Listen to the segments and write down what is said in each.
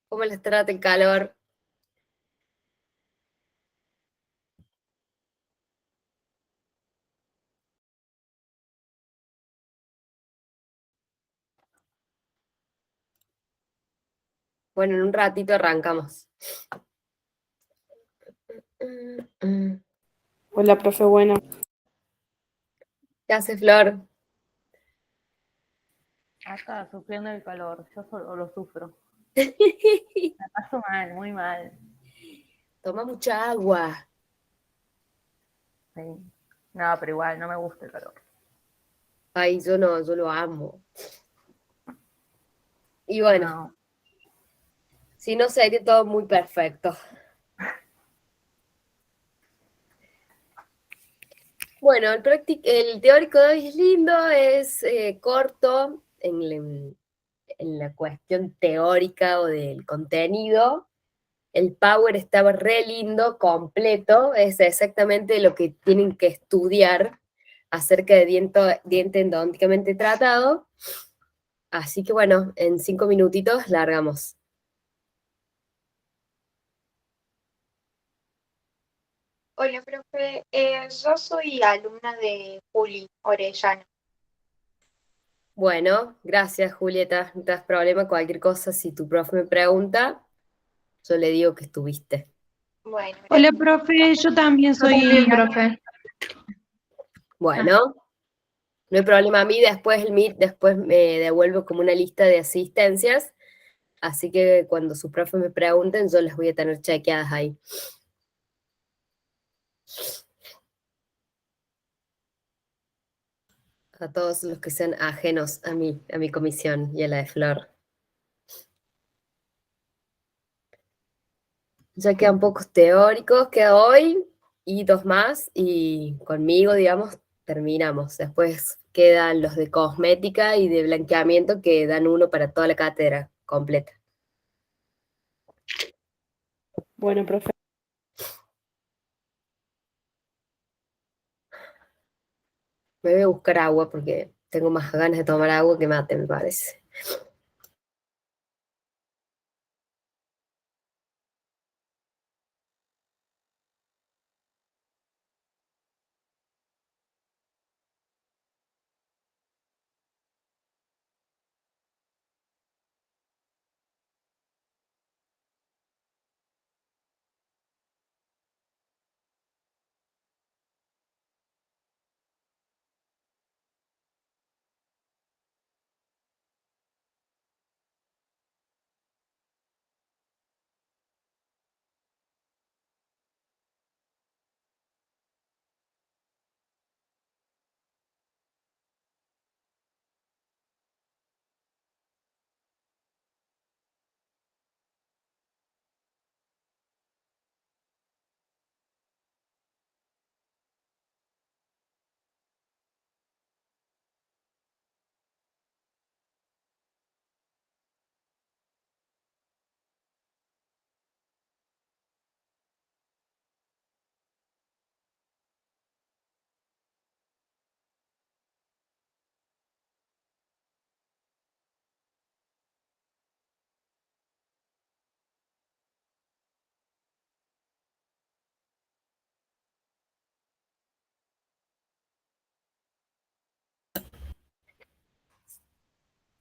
¿Cómo les trata el calor? Bueno, en un ratito arrancamos. Hola, profe, bueno. ¿Qué hace, Flor? Acá, sufriendo el calor. Yo solo lo sufro. La paso mal, muy mal. Toma mucha agua. Sí. No, pero igual, no me gusta el calor. Ay, yo no, yo lo amo. Y bueno, No. si no sería todo muy perfecto. Bueno, el teórico de hoy es lindo, es corto en la cuestión teórica o del contenido. El Power estaba re lindo, completo, es exactamente lo que tienen que estudiar acerca de diente endodónticamente tratado. Así que bueno, en 5 minutitos largamos. Hola, profe. Yo soy alumna de Juli Orellana. Bueno, gracias Julieta, no te das problema, cualquier cosa, si tu profe me pregunta, yo le digo que estuviste. Bueno, Hola, profe, yo también Yo también, soy... profe. Bueno, no hay problema, a mí después el Meet, después me devuelvo como una lista de asistencias, así que cuando sus profes me pregunten, yo las voy a tener chequeadas ahí. A todos los que sean ajenos a mí, a mi comisión y a la de Flor. Ya quedan pocos teóricos, queda hoy y 2 más, y conmigo, digamos, terminamos. Después quedan los de cosmética y de blanqueamiento que dan uno para toda la cátedra completa. Bueno, profe. Me voy a buscar agua porque tengo más ganas de tomar agua que mate, me parece.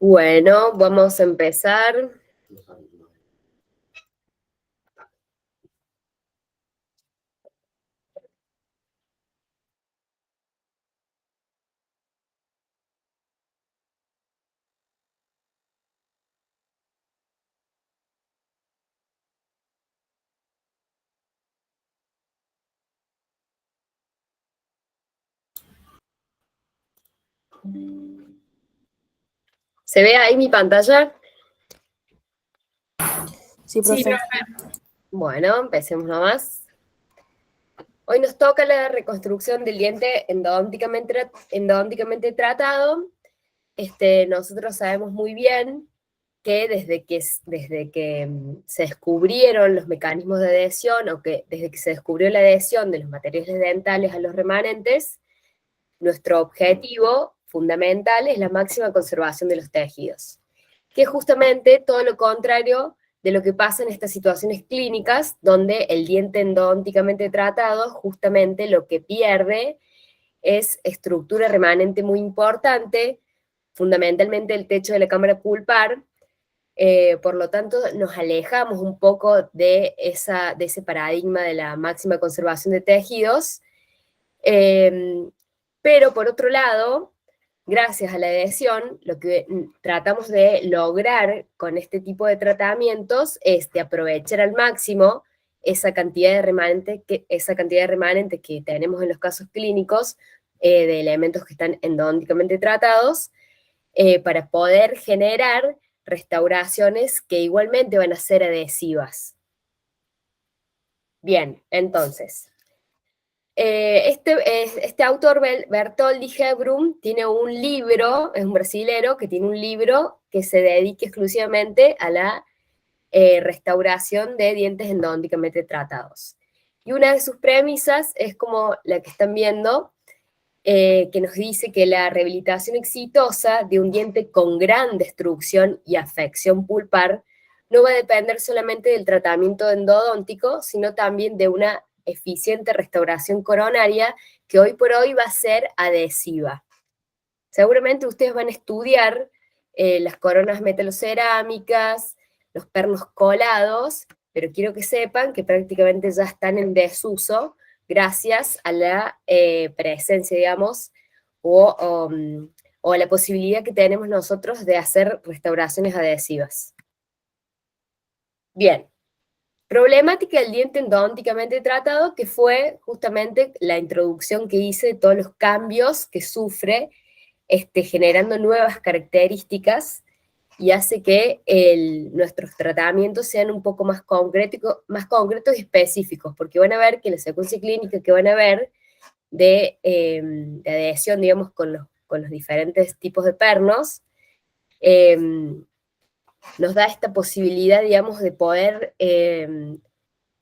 Bueno, vamos a empezar. ¿Se ve ahí mi pantalla? Sí, profe. Bueno, empecemos nomás. Hoy nos toca la reconstrucción del diente endodónticamente tratado. Nosotros sabemos muy bien que desde que se descubrieron los mecanismos de adhesión, o que desde que se descubrió la adhesión de los materiales dentales a los remanentes, nuestro objetivo fundamental es la máxima conservación de los tejidos, que es justamente todo lo contrario de lo que pasa en estas situaciones clínicas, donde el diente endodónticamente tratado justamente lo que pierde es estructura remanente muy importante, fundamentalmente el techo de la cámara pulpar. Por lo tanto, nos alejamos un poco de ese paradigma de la máxima conservación de tejidos, pero por otro lado, gracias a la adhesión, lo que tratamos de lograr con este tipo de tratamientos es de aprovechar al máximo esa cantidad de remanente que tenemos en los casos clínicos, de elementos que están endodónticamente tratados, para poder generar restauraciones que igualmente van a ser adhesivas. Bien, entonces, este autor, Bertoldi Hebrum, tiene un libro, es un brasilero que tiene un libro que se dedica exclusivamente a la restauración de dientes endodónticamente tratados. Y una de sus premisas es como la que están viendo, que nos dice que la rehabilitación exitosa de un diente con gran destrucción y afección pulpar no va a depender solamente del tratamiento endodóntico, sino también de una eficiente restauración coronaria que hoy por hoy va a ser adhesiva. Seguramente ustedes van a estudiar las coronas metalocerámicas, los pernos colados, pero quiero que sepan que prácticamente ya están en desuso gracias a la presencia, digamos, o a la posibilidad que tenemos nosotros de hacer restauraciones adhesivas. Bien, problemática del diente endodónticamente tratado, que fue justamente la introducción que hice de todos los cambios que sufre, generando nuevas características, y hace que nuestros tratamientos sean un poco más concretos y específicos, porque van a ver que la secuencia clínica que van a ver de adhesión, digamos, con los diferentes tipos de pernos, nos da esta posibilidad, digamos, de poder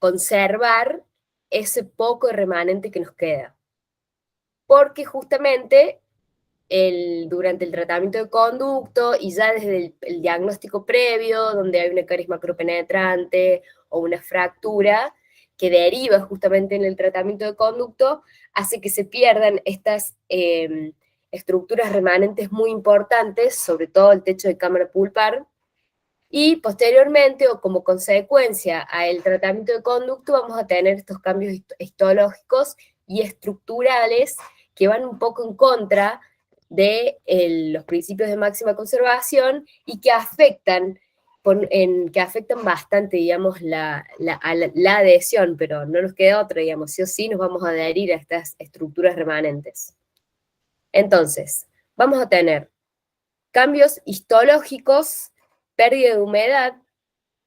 conservar ese poco remanente que nos queda. Porque justamente durante el tratamiento de conducto y ya desde el diagnóstico previo, donde hay una caries macropenetrante o una fractura que deriva justamente en el tratamiento de conducto, hace que se pierdan estas estructuras remanentes muy importantes, sobre todo el techo de cámara pulpar, y posteriormente, o como consecuencia al tratamiento de conducto, vamos a tener estos cambios histológicos y estructurales que van un poco en contra de los principios de máxima conservación y que afectan, bastante, digamos, la adhesión, pero no nos queda otra, digamos, sí o sí nos vamos a adherir a estas estructuras remanentes. Entonces, vamos a tener cambios histológicos, pérdida de humedad,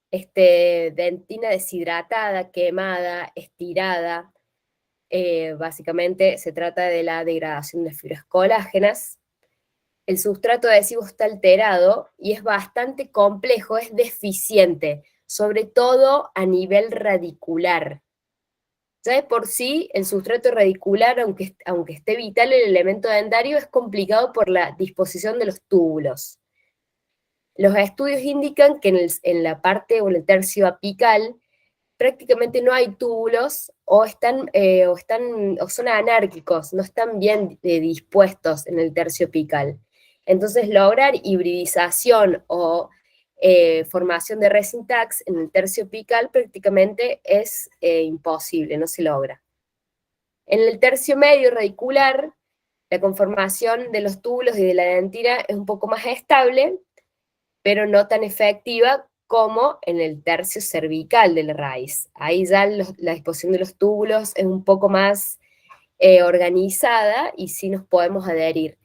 dentina deshidratada, quemada, estirada. Básicamente se trata de la degradación de fibras colágenas. El sustrato adhesivo está alterado y es bastante complejo, es deficiente, sobre todo a nivel radicular. Ya de por sí, el sustrato radicular, aunque esté vital el elemento dentario, es complicado por la disposición de los túbulos. Los estudios indican que en la parte o en el tercio apical prácticamente no hay túbulos o son anárquicos, no están bien dispuestos en el tercio apical. Entonces, lograr hibridización o formación de resin tags en el tercio apical prácticamente es imposible, no se logra. En el tercio medio radicular, la conformación de los túbulos y de la dentina es un poco más estable, pero no tan efectiva como en el tercio cervical de la raíz. Ahí ya la disposición de los túbulos es un poco más organizada y sí nos podemos adherir.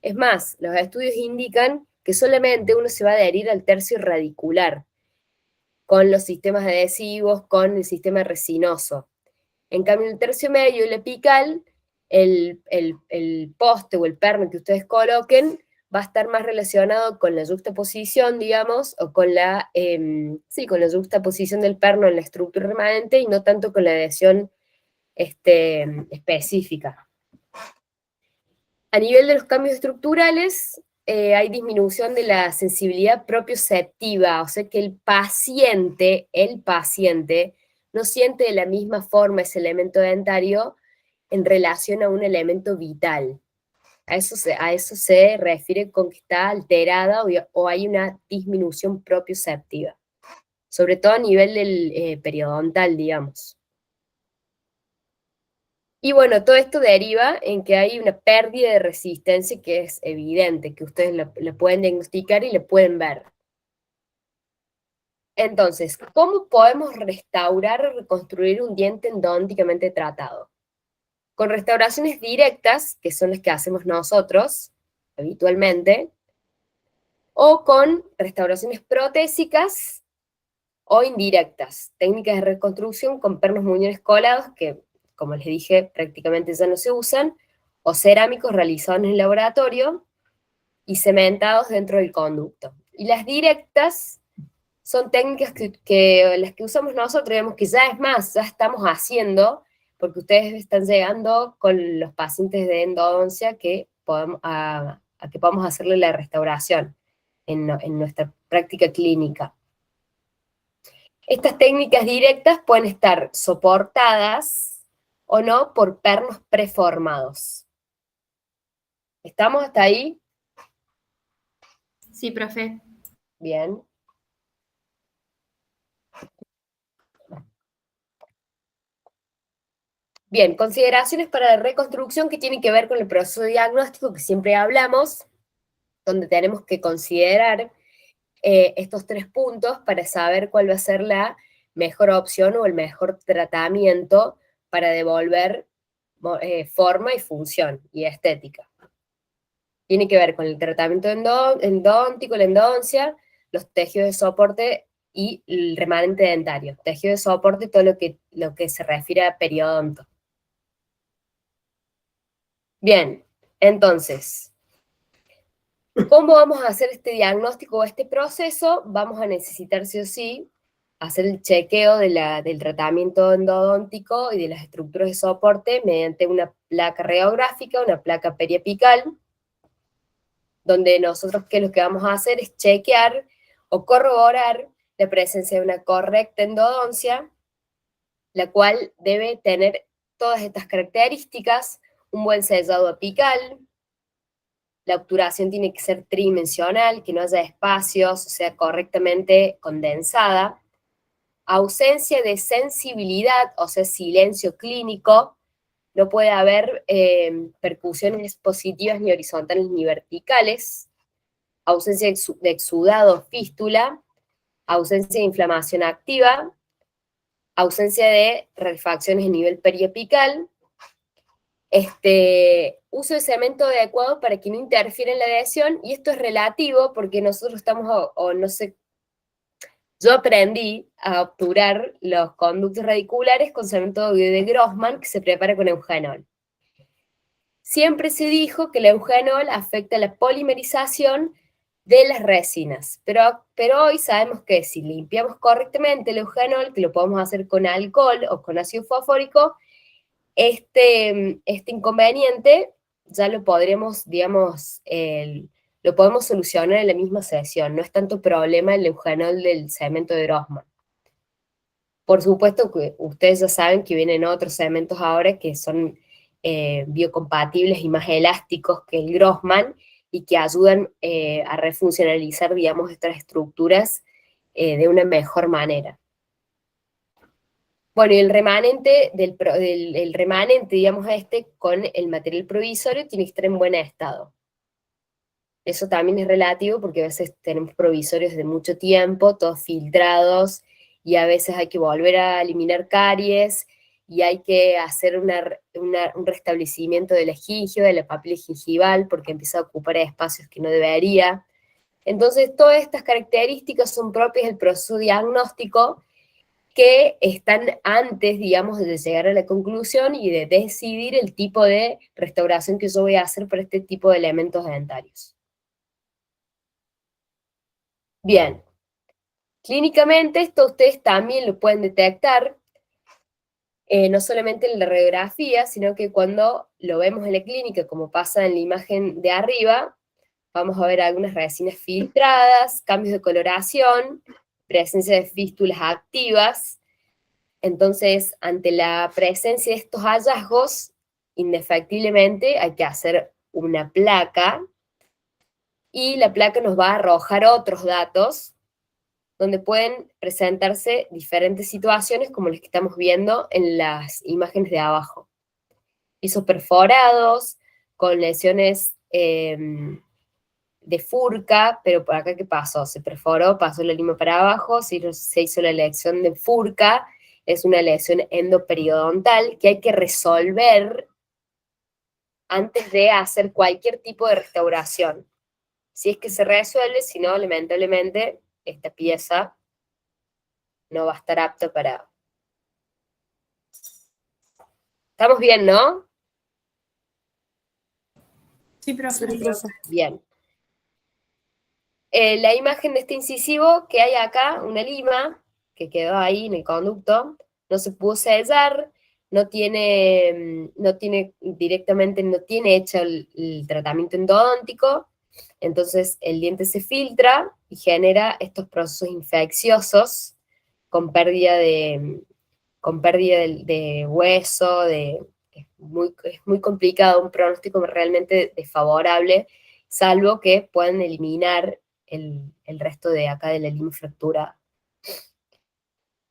Es más, los estudios indican que solamente uno se va a adherir al tercio radicular, con los sistemas adhesivos, con el sistema resinoso. En cambio, en el tercio medio y el apical, el poste o el perno que ustedes coloquen va a estar más relacionado con la yuxtaposición, digamos, o con con la yuxtaposición del perno en la estructura remanente y no tanto con la adhesión específica. A nivel de los cambios estructurales, hay disminución de la sensibilidad propioceptiva, o sea que el paciente no siente de la misma forma ese elemento dentario en relación a un elemento vital. A eso se refiere con que está alterada o hay una disminución propioceptiva, sobre todo a nivel del periodontal, digamos. Y bueno, todo esto deriva en que hay una pérdida de resistencia que es evidente, que ustedes la pueden diagnosticar y la pueden ver. Entonces, ¿cómo podemos restaurar o reconstruir un diente endodónticamente tratado? Con restauraciones directas, que son las que hacemos nosotros habitualmente, o con restauraciones protésicas o indirectas, técnicas de reconstrucción con pernos muñones colados, que como les dije, prácticamente ya no se usan, o cerámicos realizados en el laboratorio y cementados dentro del conducto. Y las directas son técnicas que las que usamos nosotros, digamos que ya es más, ya estamos haciendo, porque ustedes están llegando con los pacientes de endodoncia a que podamos hacerle la restauración en nuestra práctica clínica. Estas técnicas directas pueden estar soportadas o no por pernos preformados. ¿Estamos hasta ahí? Sí, profe. Bien. Bien, consideraciones para la reconstrucción que tienen que ver con el proceso diagnóstico que siempre hablamos, donde tenemos que considerar estos 3 puntos para saber cuál va a ser la mejor opción o el mejor tratamiento para devolver forma y función y estética. Tiene que ver con el tratamiento endodóntico, la endodoncia, los tejidos de soporte y el remanente dentario. Tejido de soporte, todo lo que se refiere a periodonto. Bien, entonces, ¿cómo vamos a hacer este diagnóstico o este proceso? Vamos a necesitar sí o sí hacer el chequeo del tratamiento endodóntico y de las estructuras de soporte mediante una placa radiográfica, una placa periapical, donde nosotros lo que vamos a hacer es chequear o corroborar la presencia de una correcta endodoncia, la cual debe tener todas estas características: un buen sellado apical, la obturación tiene que ser tridimensional, que no haya espacios, o sea, correctamente condensada, ausencia de sensibilidad, o sea, silencio clínico, no puede haber percusiones positivas ni horizontales ni verticales, ausencia de exudado o fístula, ausencia de inflamación activa, ausencia de refracciones a nivel periapical, uso de cemento adecuado para que no interfiera en la adhesión, y esto es relativo porque nosotros estamos, no sé, yo aprendí a obturar los conductos radiculares con cemento de Grossman que se prepara con eugenol. Siempre se dijo que el eugenol afecta la polimerización de las resinas, pero hoy sabemos que si limpiamos correctamente el eugenol, que lo podemos hacer con alcohol o con ácido fosfórico, este inconveniente ya lo podremos, digamos, lo podemos solucionar en la misma sesión, no es tanto problema el eugenol del cemento de Grossman. Por supuesto que ustedes ya saben que vienen otros cementos ahora que son biocompatibles y más elásticos que el Grossman, y que ayudan a refuncionalizar, digamos, estas estructuras de una mejor manera. Bueno, y el remanente, el remanente, digamos, con el material provisorio tiene que estar en buen estado. Eso también es relativo porque a veces tenemos provisorios de mucho tiempo, todos filtrados, y a veces hay que volver a eliminar caries, y hay que hacer un restablecimiento del esgingio, de la papila gingival, porque empieza a ocupar espacios que no debería. Entonces, todas estas características son propias del proceso diagnóstico, que están antes, digamos, de llegar a la conclusión y de decidir el tipo de restauración que yo voy a hacer para este tipo de elementos dentarios. Bien, clínicamente esto ustedes también lo pueden detectar, no solamente en la radiografía, sino que cuando lo vemos en la clínica, como pasa en la imagen de arriba, vamos a ver algunas resinas filtradas, cambios de coloración, presencia de fístulas activas. Entonces, ante la presencia de estos hallazgos, indefectiblemente hay que hacer una placa, y la placa nos va a arrojar otros datos, donde pueden presentarse diferentes situaciones como las que estamos viendo en las imágenes de abajo. Pisos perforados, con lesiones de furca, pero por acá, ¿qué pasó? Se perforó, pasó la lima para abajo, se hizo la lesión de furca, es una lesión endoperiodontal que hay que resolver antes de hacer cualquier tipo de restauración. Si es que se resuelve, si no, lamentablemente, esta pieza no va a estar apta para... ¿Estamos bien, no? Sí, profe. Bien. La imagen de este incisivo que hay acá, una lima, que quedó ahí en el conducto, no se pudo sellar, no tiene directamente, no tiene hecho el tratamiento endodóntico, entonces el diente se filtra y genera estos procesos infecciosos con pérdida de hueso, es muy complicado, un pronóstico realmente desfavorable, salvo que puedan eliminar el resto de acá de la lima fracturada.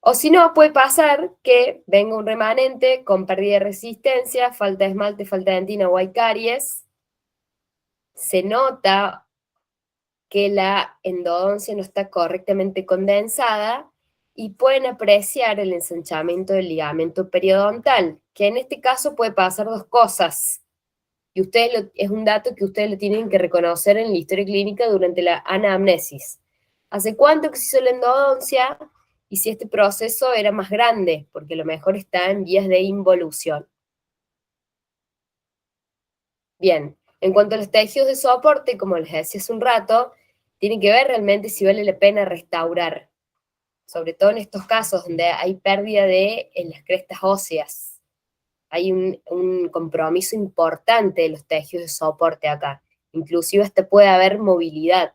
O si no, puede pasar que venga un remanente con pérdida de resistencia, falta de esmalte, falta de dentina o hay caries. Se nota que la endodoncia no está correctamente condensada y pueden apreciar el ensanchamiento del ligamento periodontal, que en este caso puede pasar dos cosas. Y es un dato que ustedes lo tienen que reconocer en la historia clínica durante la anamnesis. ¿Hace cuánto que se hizo la endodoncia? Y si este proceso era más grande, porque a lo mejor está en vías de involución. Bien, en cuanto a los tejidos de soporte, como les decía hace un rato, tienen que ver realmente si vale la pena restaurar, sobre todo en estos casos donde hay pérdida en las crestas óseas. Hay un compromiso importante de los tejidos de soporte acá. Inclusive hasta puede haber movilidad.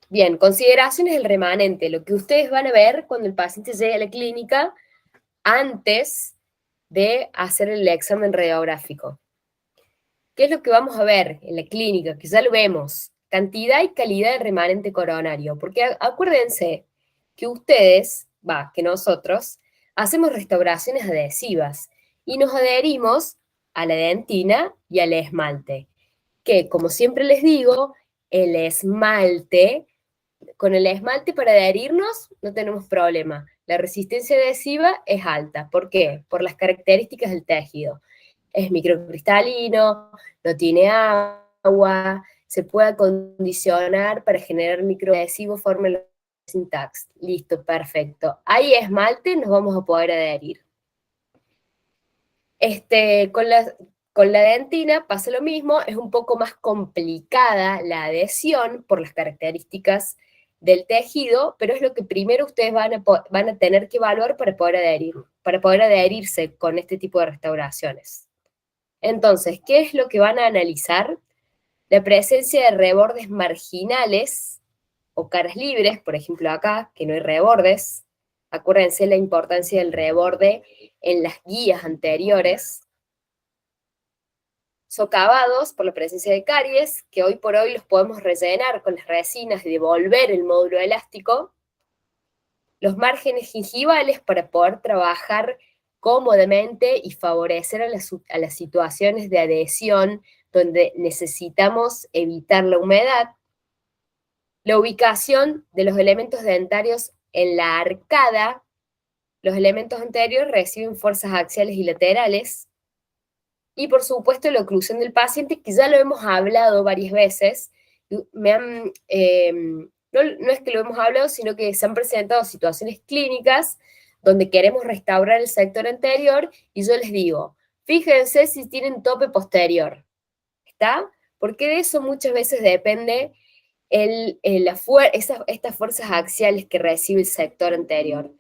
Bien, consideraciones del remanente. Lo que ustedes van a ver cuando el paciente llegue a la clínica antes de hacer el examen radiográfico. ¿Qué es lo que vamos a ver en la clínica? Que ya lo vemos. Cantidad y calidad de remanente coronario. Porque acuérdense que ustedes, que nosotros, hacemos restauraciones adhesivas y nos adherimos a la dentina y al esmalte. Que, como siempre les digo, con el esmalte para adherirnos no tenemos problema. La resistencia adhesiva es alta. ¿Por qué? Por las características del tejido. Es microcristalino, no tiene agua, se puede acondicionar para generar microadhesivo, forma el syntax. Listo, perfecto. Hay esmalte, nos vamos a poder adherir. Con la dentina pasa lo mismo, es un poco más complicada la adhesión por las características del tejido, pero es lo que primero ustedes van a tener que evaluar para poder adherirse con este tipo de restauraciones. Entonces, ¿qué es lo que van a analizar? La presencia de rebordes marginales o caras libres, por ejemplo acá, que no hay rebordes. Acuérdense la importancia del reborde en las guías anteriores. socavados por la presencia de caries, que hoy por hoy los podemos rellenar con las resinas y devolver el módulo elástico. Los márgenes gingivales para poder trabajar cómodamente y favorecer a las situaciones de adhesión donde necesitamos evitar la humedad. La ubicación de los elementos dentarios en la arcada. Los elementos anteriores reciben fuerzas axiales y laterales. Y por supuesto la oclusión del paciente, que ya lo hemos hablado varias veces. No es que lo hemos hablado, sino que se han presentado situaciones clínicas donde queremos restaurar el sector anterior y yo les digo, fíjense si tienen tope posterior, ¿está? Porque de eso muchas veces depende estas fuerzas axiales que recibe el sector anterior.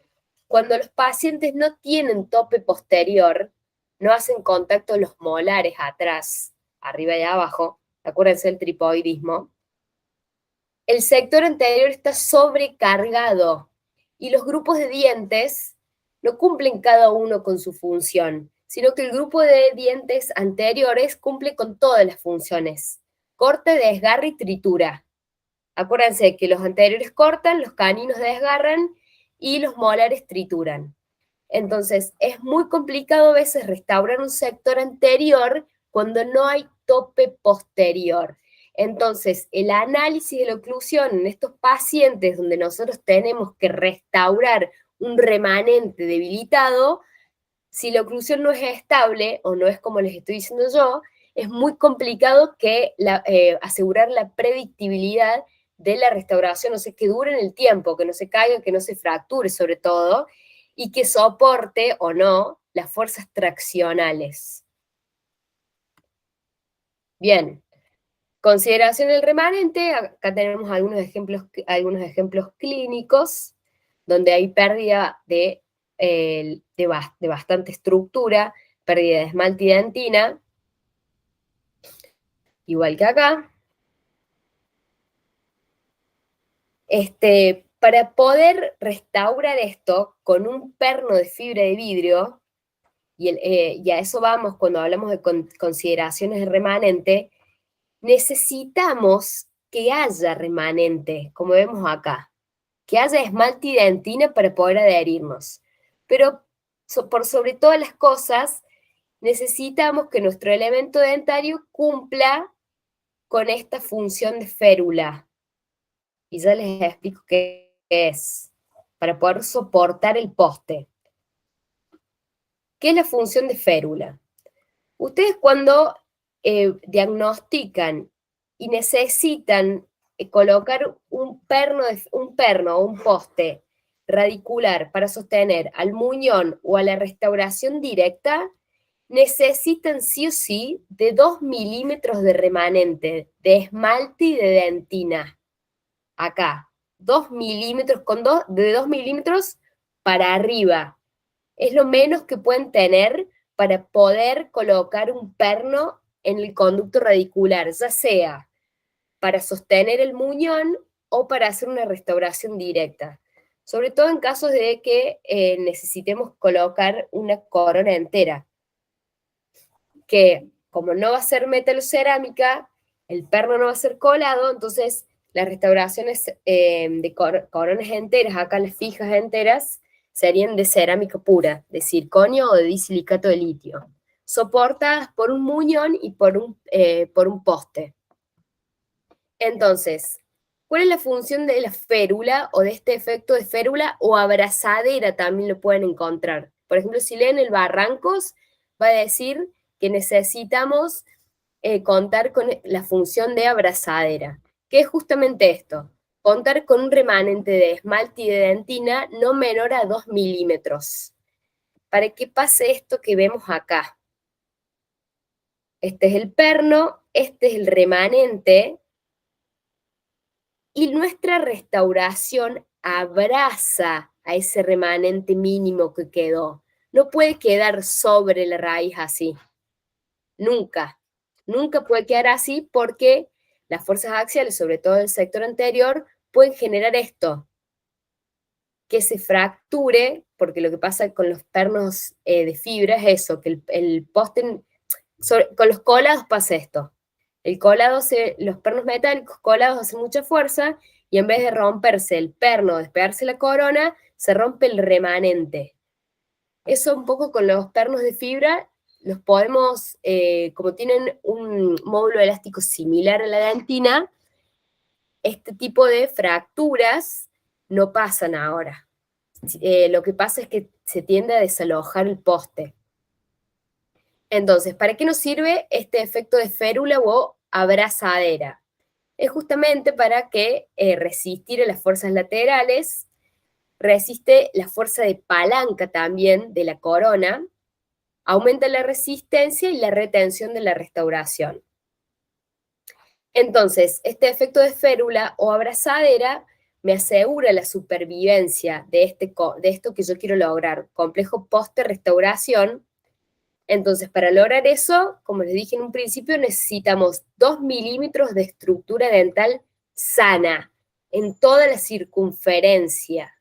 Cuando los pacientes no tienen tope posterior, no hacen contacto los molares atrás, arriba y abajo, acuérdense del tripoidismo, el sector anterior está sobrecargado y los grupos de dientes no cumplen cada uno con su función, sino que el grupo de dientes anteriores cumple con todas las funciones. Corta, desgarra y tritura. Acuérdense que los anteriores cortan, los caninos desgarran y los molares trituran. Entonces, es muy complicado a veces restaurar un sector anterior cuando no hay tope posterior. Entonces, el análisis de la oclusión en estos pacientes donde nosotros tenemos que restaurar un remanente debilitado, si la oclusión no es estable o no es como les estoy diciendo yo, es muy complicado asegurar la predictibilidad de la restauración, o sea, que dure en el tiempo, que no se caiga, que no se fracture sobre todo, y que soporte o no las fuerzas traccionales. Bien, consideración del remanente, acá tenemos algunos ejemplos clínicos donde hay pérdida de bastante estructura, pérdida de esmalte y dentina, igual que acá. Para poder restaurar esto con un perno de fibra de vidrio, y a eso vamos cuando hablamos de consideraciones de remanente, necesitamos que haya remanente, como vemos acá, que haya esmalte y dentina para poder adherirnos. Pero por sobre todas las cosas, necesitamos que nuestro elemento dentario cumpla con esta función de férula. Y ya les explico qué es, para poder soportar el poste. ¿Qué es la función de férula? Ustedes cuando diagnostican y necesitan colocar un perno o un poste radicular para sostener al muñón o a la restauración directa, necesitan sí o sí de 2 milímetros de remanente, de esmalte y de dentina. Acá, 2 milímetros, de 2 milímetros para arriba. Es lo menos que pueden tener para poder colocar un perno en el conducto radicular, ya sea para sostener el muñón o para hacer una restauración directa. Sobre todo en casos de que necesitemos colocar una corona entera, que como no va a ser metalocerámica, el perno no va a ser colado, entonces las restauraciones de coronas enteras, acá las fijas enteras, serían de cerámica pura, de circonio o de disilicato de litio, soportadas por un muñón y por un poste. Entonces, ¿cuál es la función de la férula o de este efecto de férula o abrazadera? También lo pueden encontrar. Por ejemplo, si leen el Barrancos, va a decir que necesitamos contar con la función de abrazadera, que es justamente esto, contar con un remanente de esmalte y de dentina no menor a 2 milímetros, para que pase esto que vemos acá. Este es el perno, este es el remanente, y nuestra restauración abraza a ese remanente mínimo que quedó. No puede quedar sobre la raíz así. Nunca. Nunca puede quedar así porque las fuerzas axiales, sobre todo el sector anterior, pueden generar esto, que se fracture, porque lo que pasa con los pernos de fibra es eso, que el poste Con los colados pasa esto. Los pernos metálicos colados hacen mucha fuerza y en vez de romperse el perno, despegarse la corona, se rompe el remanente. Eso un poco con los pernos de fibra, los podemos, como tienen un módulo elástico similar a la dentina, este tipo de fracturas no pasan ahora. Lo que pasa es que se tiende a desalojar el poste. Entonces, ¿para qué nos sirve este efecto de férula o abrazadera? Es justamente para que resistir a las fuerzas laterales, resiste la fuerza de palanca también de la corona, aumenta la resistencia y la retención de la restauración. Entonces, este efecto de férula o abrazadera me asegura la supervivencia de esto que yo quiero lograr, complejo poste-restauración. Entonces, para lograr eso, como les dije en un principio, necesitamos 2 milímetros de estructura dental sana en toda la circunferencia.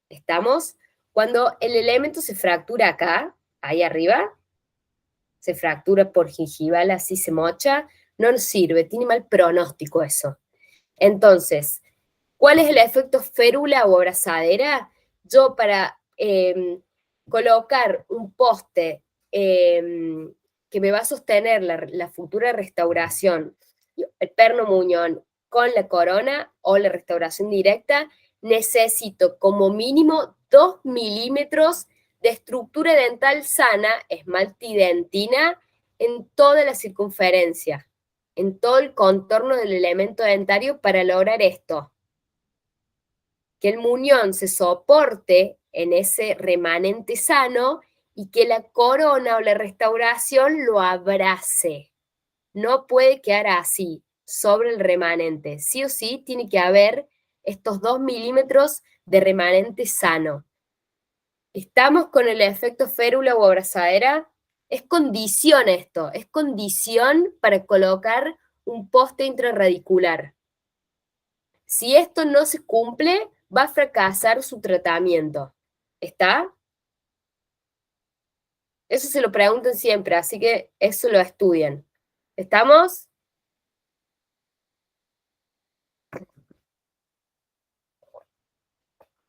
¿Estamos? Cuando el elemento se fractura acá, ahí arriba, se fractura por gingival, así se mocha, no nos sirve, tiene mal pronóstico eso. Entonces, ¿cuál es el efecto férula o abrazadera? Yo para colocar un poste que me va a sostener la futura restauración, el perno muñón con la corona o la restauración directa, necesito como mínimo 2 milímetros de estructura dental sana, esmaltidentina, en toda la circunferencia, en todo el contorno del elemento dentario para lograr esto. Que el muñón se soporte en ese remanente sano y que la corona o la restauración lo abrace. No puede quedar así, sobre el remanente. Sí o sí tiene que haber estos 2 milímetros de remanente sano. ¿Estamos con el efecto férula o abrazadera? Es condición esto, es condición para colocar un poste intrarradicular. Si esto no se cumple, va a fracasar su tratamiento. ¿Está? Eso se lo preguntan siempre, así que eso lo estudian. ¿Estamos?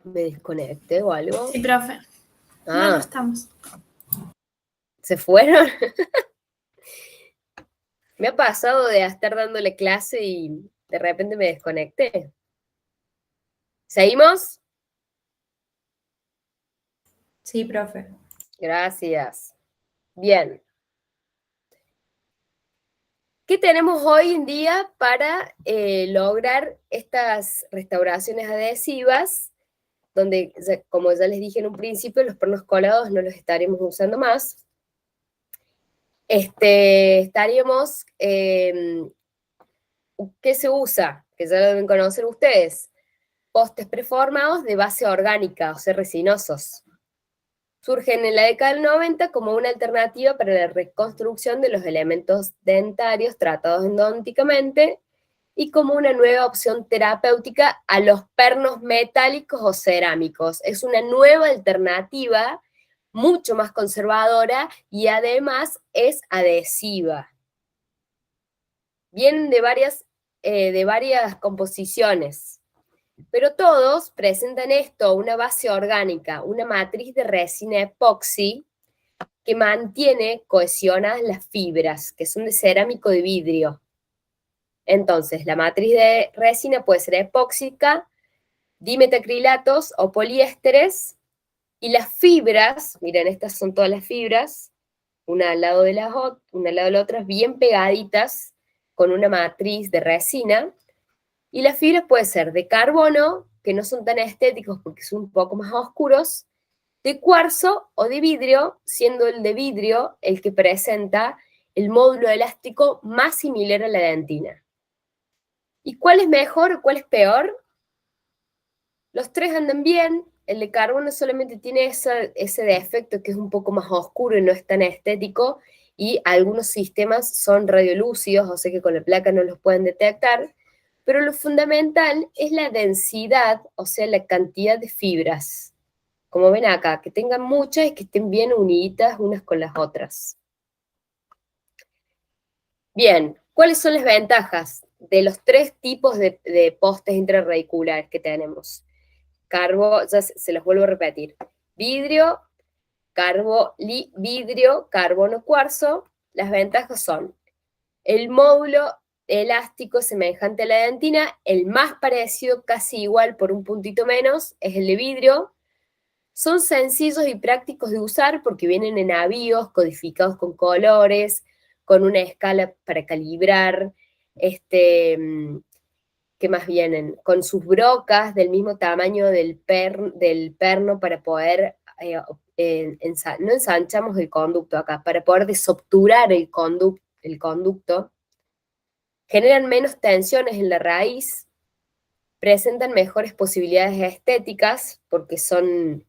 ¿Me desconecté o algo? Sí, profe. No estamos. ¿Se fueron? Me ha pasado de estar dándole clase y de repente me desconecté. ¿Seguimos? Sí, profe. Gracias. Bien. ¿Qué tenemos hoy en día para lograr estas restauraciones adhesivas? Donde, como ya les dije en un principio, los pernos colados no los estaríamos usando más. Estaríamos, ¿qué se usa? Que ya lo deben conocer ustedes. Postes preformados de base orgánica, o sea, resinosos. Surgen en la década del 90 como una alternativa para la reconstrucción de los elementos dentarios tratados endodonticamente y como una nueva opción terapéutica a los pernos metálicos o cerámicos. Es una nueva alternativa mucho más conservadora y además es adhesiva. Vienen de varias composiciones, pero todos presentan esto, una base orgánica, una matriz de resina epoxi que mantiene cohesionadas las fibras, que son de cerámico de vidrio. Entonces, la matriz de resina puede ser epóxica, dimetacrilatos o poliésteres, y las fibras, miren, estas son todas las fibras, una al lado de la otra, bien pegaditas, con una matriz de resina, y las fibras pueden ser de carbono, que no son tan estéticos porque son un poco más oscuros, de cuarzo o de vidrio, siendo el de vidrio el que presenta el módulo elástico más similar a la dentina. ¿Y cuál es mejor o cuál es peor? Los tres andan bien, el de carbono solamente tiene ese defecto que es un poco más oscuro y no es tan estético, y algunos sistemas son radiolúcidos, o sea que con la placa no los pueden detectar, pero lo fundamental es la densidad, o sea, la cantidad de fibras. Como ven acá, que tengan muchas y que estén bien unidas unas con las otras. Bien, ¿cuáles son las ventajas de los 3 tipos de postes intrarradiculares que tenemos? Ya se los vuelvo a repetir. Vidrio, vidrio, carbono, cuarzo. Las ventajas son el módulo elástico semejante a la dentina, el más parecido, casi igual por un puntito menos, es el de vidrio. Son sencillos y prácticos de usar porque vienen en avíos, codificados con colores, con una escala para calibrar, ¿qué más vienen? Con sus brocas del mismo tamaño del perno para poder, no ensanchamos el conducto acá, para poder desobturar el conducto. Generan menos tensiones en la raíz, presentan mejores posibilidades estéticas porque son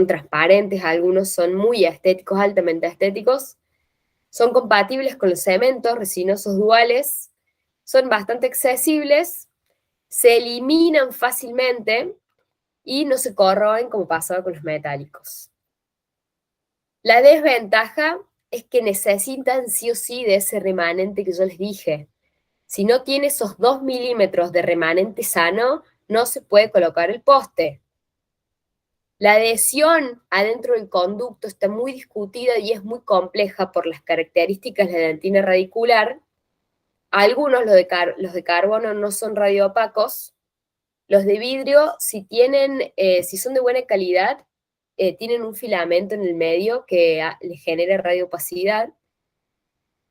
transparentes, algunos son muy estéticos, altamente estéticos, son compatibles con los cementos resinosos duales, son bastante accesibles, se eliminan fácilmente y no se corroen como pasaba con los metálicos. La desventaja es que necesitan sí o sí de ese remanente que yo les dije. Si no tiene esos 2 milímetros de remanente sano, no se puede colocar el poste. La adhesión adentro del conducto está muy discutida y es muy compleja por las características de la dentina radicular. Algunos, los de carbono, no son radioopacos. Los de vidrio, si son de buena calidad, tienen un filamento en el medio que le genera radioopacidad.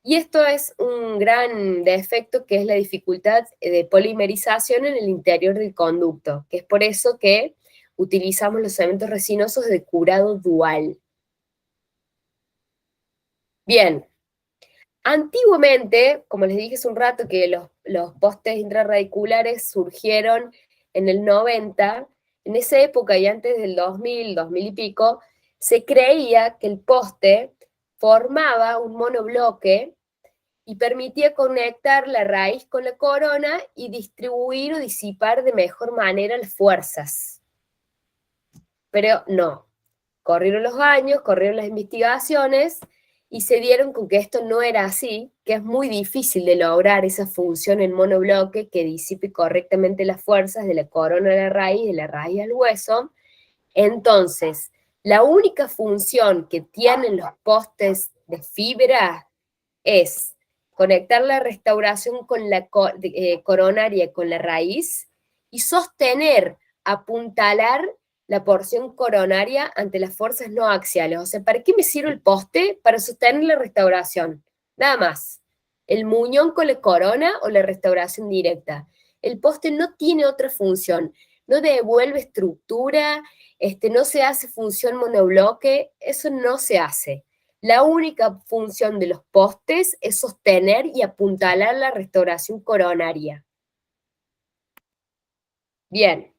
Y esto es un gran defecto, que es la dificultad de polimerización en el interior del conducto, que es por eso que utilizamos los cementos resinosos de curado dual. Bien, antiguamente, como les dije hace un rato, que los postes intrarradiculares surgieron en el 90, en esa época y antes del 2000, 2000 y pico, se creía que el poste formaba un monobloque y permitía conectar la raíz con la corona y distribuir o disipar de mejor manera las fuerzas. Pero no, corrieron los años, corrieron las investigaciones y se dieron con que esto no era así, que es muy difícil de lograr esa función en monobloque que disipe correctamente las fuerzas de la corona a la raíz, de la raíz al hueso. Entonces, la única función que tienen los postes de fibra es conectar la restauración con la coronaria con la raíz y sostener, apuntalar la porción coronaria ante las fuerzas no axiales. O sea, ¿para qué me sirve el poste? Para sostener la restauración. Nada más. El muñón con la corona o la restauración directa. El poste no tiene otra función. No devuelve estructura, no se hace función monobloque, eso no se hace. La única función de los postes es sostener y apuntalar la restauración coronaria. Bien.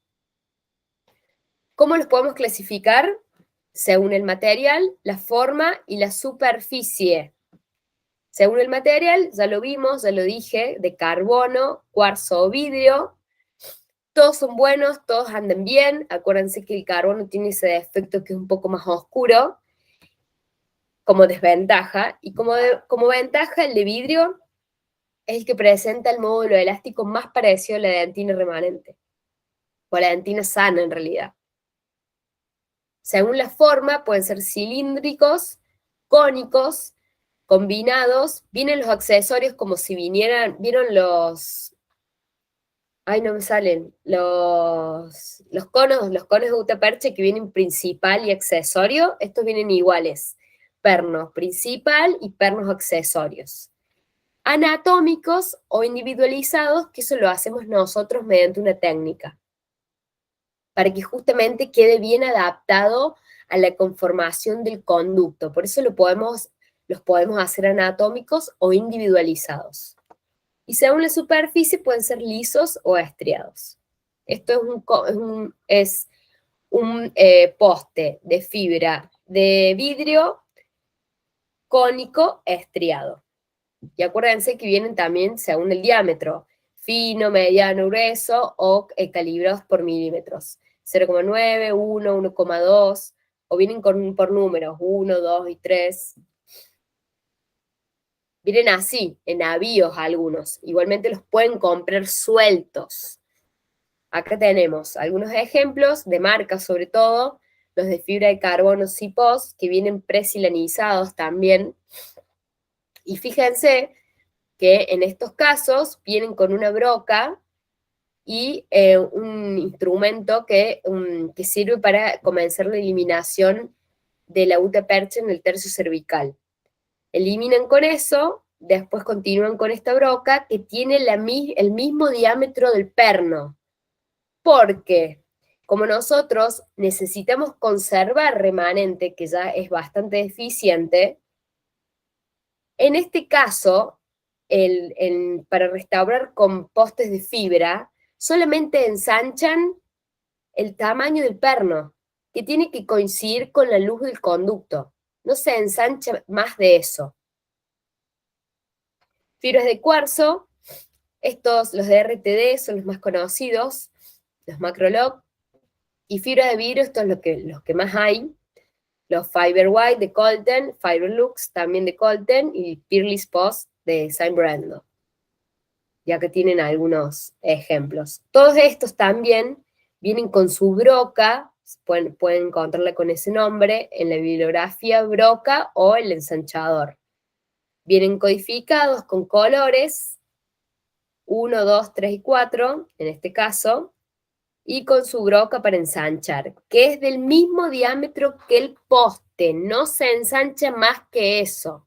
¿Cómo los podemos clasificar? Según el material, la forma y la superficie. Según el material, ya lo vimos, ya lo dije, de carbono, cuarzo o vidrio. Todos son buenos, todos andan bien. Acuérdense que el carbono tiene ese defecto que es un poco más oscuro, como desventaja, y como ventaja el de vidrio es el que presenta el módulo elástico más parecido a la dentina remanente, o a la dentina sana en realidad. Según la forma, pueden ser cilíndricos, cónicos, combinados. Vienen los accesorios como si ¿vieron los? Ay, no me salen. Los conos de gutapercha que vienen principal y accesorio, estos vienen iguales. Pernos principal y pernos accesorios. Anatómicos o individualizados, que eso lo hacemos nosotros mediante una técnica, para que justamente quede bien adaptado a la conformación del conducto. Por eso los podemos hacer anatómicos o individualizados. Y según la superficie pueden ser lisos o estriados. Esto es un poste de fibra de vidrio cónico estriado. Y acuérdense que vienen también según el diámetro, fino, mediano, grueso o calibrados por milímetros. 0,9, 1, 1,2, o vienen por números, 1, 2 y 3. Vienen así, en navíos algunos. Igualmente los pueden comprar sueltos. Acá tenemos algunos ejemplos de marcas, sobre todo, los de fibra de carbono CIPOS, que vienen presilanizados también. Y fíjense que en estos casos vienen con una broca y un instrumento que sirve para comenzar la eliminación de la gutapercha en el tercio cervical. Eliminan con eso, después continúan con esta broca que tiene el mismo diámetro del perno, porque como nosotros necesitamos conservar remanente, que ya es bastante deficiente, en este caso, para restaurar con postes de fibra, solamente ensanchan el tamaño del perno, que tiene que coincidir con la luz del conducto. No se ensancha más de eso. Fibras de cuarzo, los de RTD son los más conocidos, los Macroloc, y fibra de vidrio, estos son los que más hay, los Fiber White de Colten, Fiber Lux también de Colten, y Peerless Post de Saint Brando. Ya que tienen algunos ejemplos. Todos estos también vienen con su broca, pueden encontrarla con ese nombre en la bibliografía, broca o el ensanchador. Vienen codificados con colores 1, 2, 3 y 4, en este caso, y con su broca para ensanchar, que es del mismo diámetro que el poste, no se ensancha más que eso.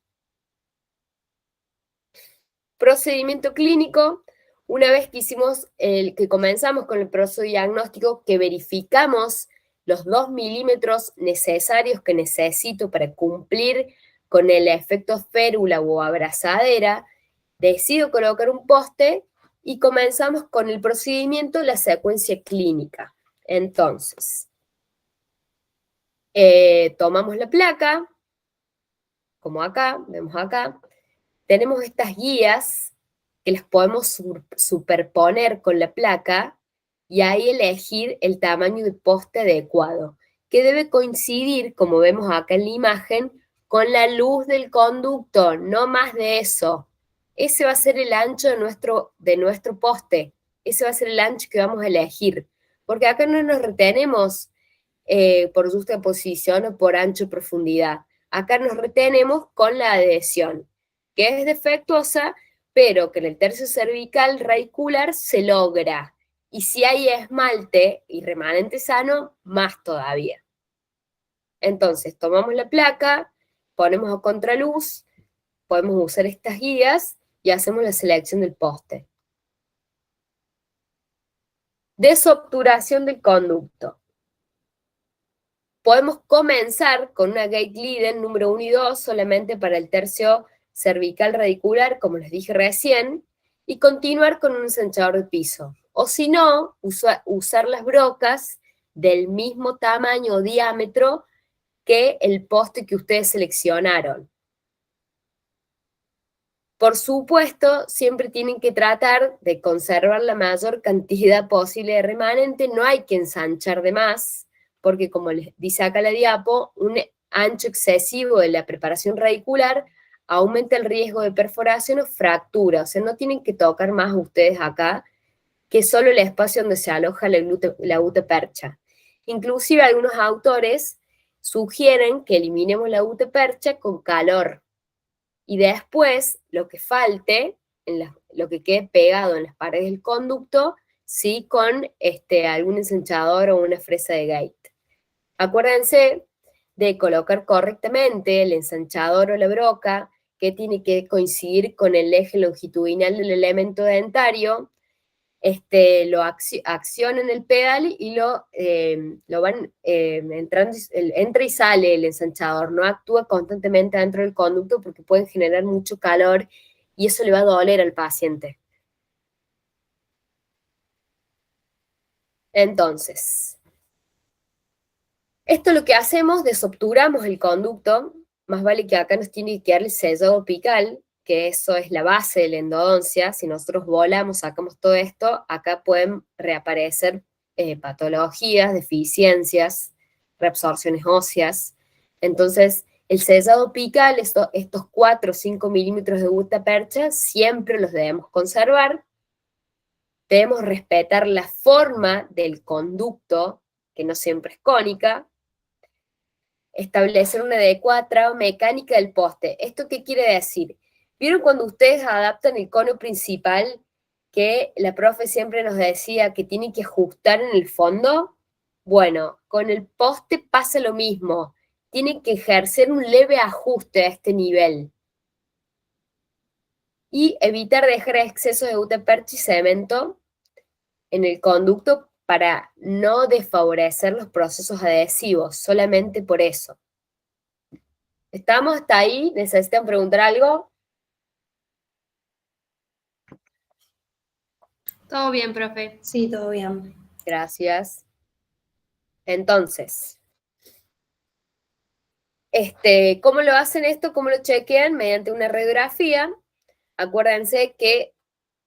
Procedimiento clínico, una vez que comenzamos con el proceso diagnóstico, que verificamos los 2 milímetros necesarios que necesito para cumplir con el efecto férula o abrazadera, decido colocar un poste y comenzamos con el procedimiento, la secuencia clínica. Entonces, tomamos la placa, como acá, vemos acá, tenemos estas guías que las podemos superponer con la placa y ahí elegir el tamaño de poste adecuado, que debe coincidir, como vemos acá en la imagen, con la luz del conducto, no más de eso. Ese va a ser el ancho de nuestro poste, ese va a ser el ancho que vamos a elegir, porque acá no nos retenemos por justaposición o por ancho y profundidad, acá nos retenemos con la adhesión, que es defectuosa, pero que en el tercio cervical radicular se logra, y si hay esmalte y remanente sano, más todavía. Entonces, tomamos la placa, ponemos a contraluz, podemos usar estas guías y hacemos la selección del poste. Desobturación del conducto. Podemos comenzar con una gate Leiden número 1 y 2 solamente para el tercio cervical radicular, como les dije recién, y continuar con un ensanchador de piso. O si no, usar las brocas del mismo tamaño o diámetro que el poste que ustedes seleccionaron. Por supuesto, siempre tienen que tratar de conservar la mayor cantidad posible de remanente, no hay que ensanchar de más, porque como les dice acá la diapo, un ancho excesivo de la preparación radicular aumenta el riesgo de perforación o fractura, o sea, no tienen que tocar más ustedes acá que solo el espacio donde se aloja la gutapercha. Inclusive algunos autores sugieren que eliminemos la gutapercha con calor, y después lo que falte, lo que quede pegado en las paredes del conducto, sí, con algún ensanchador o una fresa de gate. Acuérdense de colocar correctamente el ensanchador o la broca, que tiene que coincidir con el eje longitudinal del elemento dentario. Lo accionan el pedal y lo van entra y sale el ensanchador, no actúa constantemente dentro del conducto porque pueden generar mucho calor y eso le va a doler al paciente. Entonces, esto es lo que hacemos, desobturamos el conducto, más vale que acá nos tiene que quedar el sellado apical, que eso es la base de la endodoncia. Si nosotros volamos, sacamos todo esto, acá pueden reaparecer patologías, deficiencias, reabsorciones óseas. Entonces, El sellado apical, estos 4 o 5 milímetros de gutapercha, siempre los debemos conservar. Debemos respetar la forma del conducto, que no siempre es cónica. Establecer una adecuada traba mecánica del poste. ¿Esto qué quiere decir? ¿Vieron cuando ustedes adaptan el cono principal, que la profe siempre nos decía que tiene que ajustar en el fondo? Bueno, con el poste pasa lo mismo. Tiene que ejercer un leve ajuste a este nivel. Y evitar dejar excesos de gutapercha y cemento en el conducto para no desfavorecer los procesos adhesivos, solamente por eso. ¿Estamos hasta ahí? ¿Necesitan preguntar algo? Todo bien, profe. Sí, todo bien. Gracias. Entonces, ¿cómo lo hacen esto? ¿Cómo lo chequean? Mediante una radiografía. Acuérdense que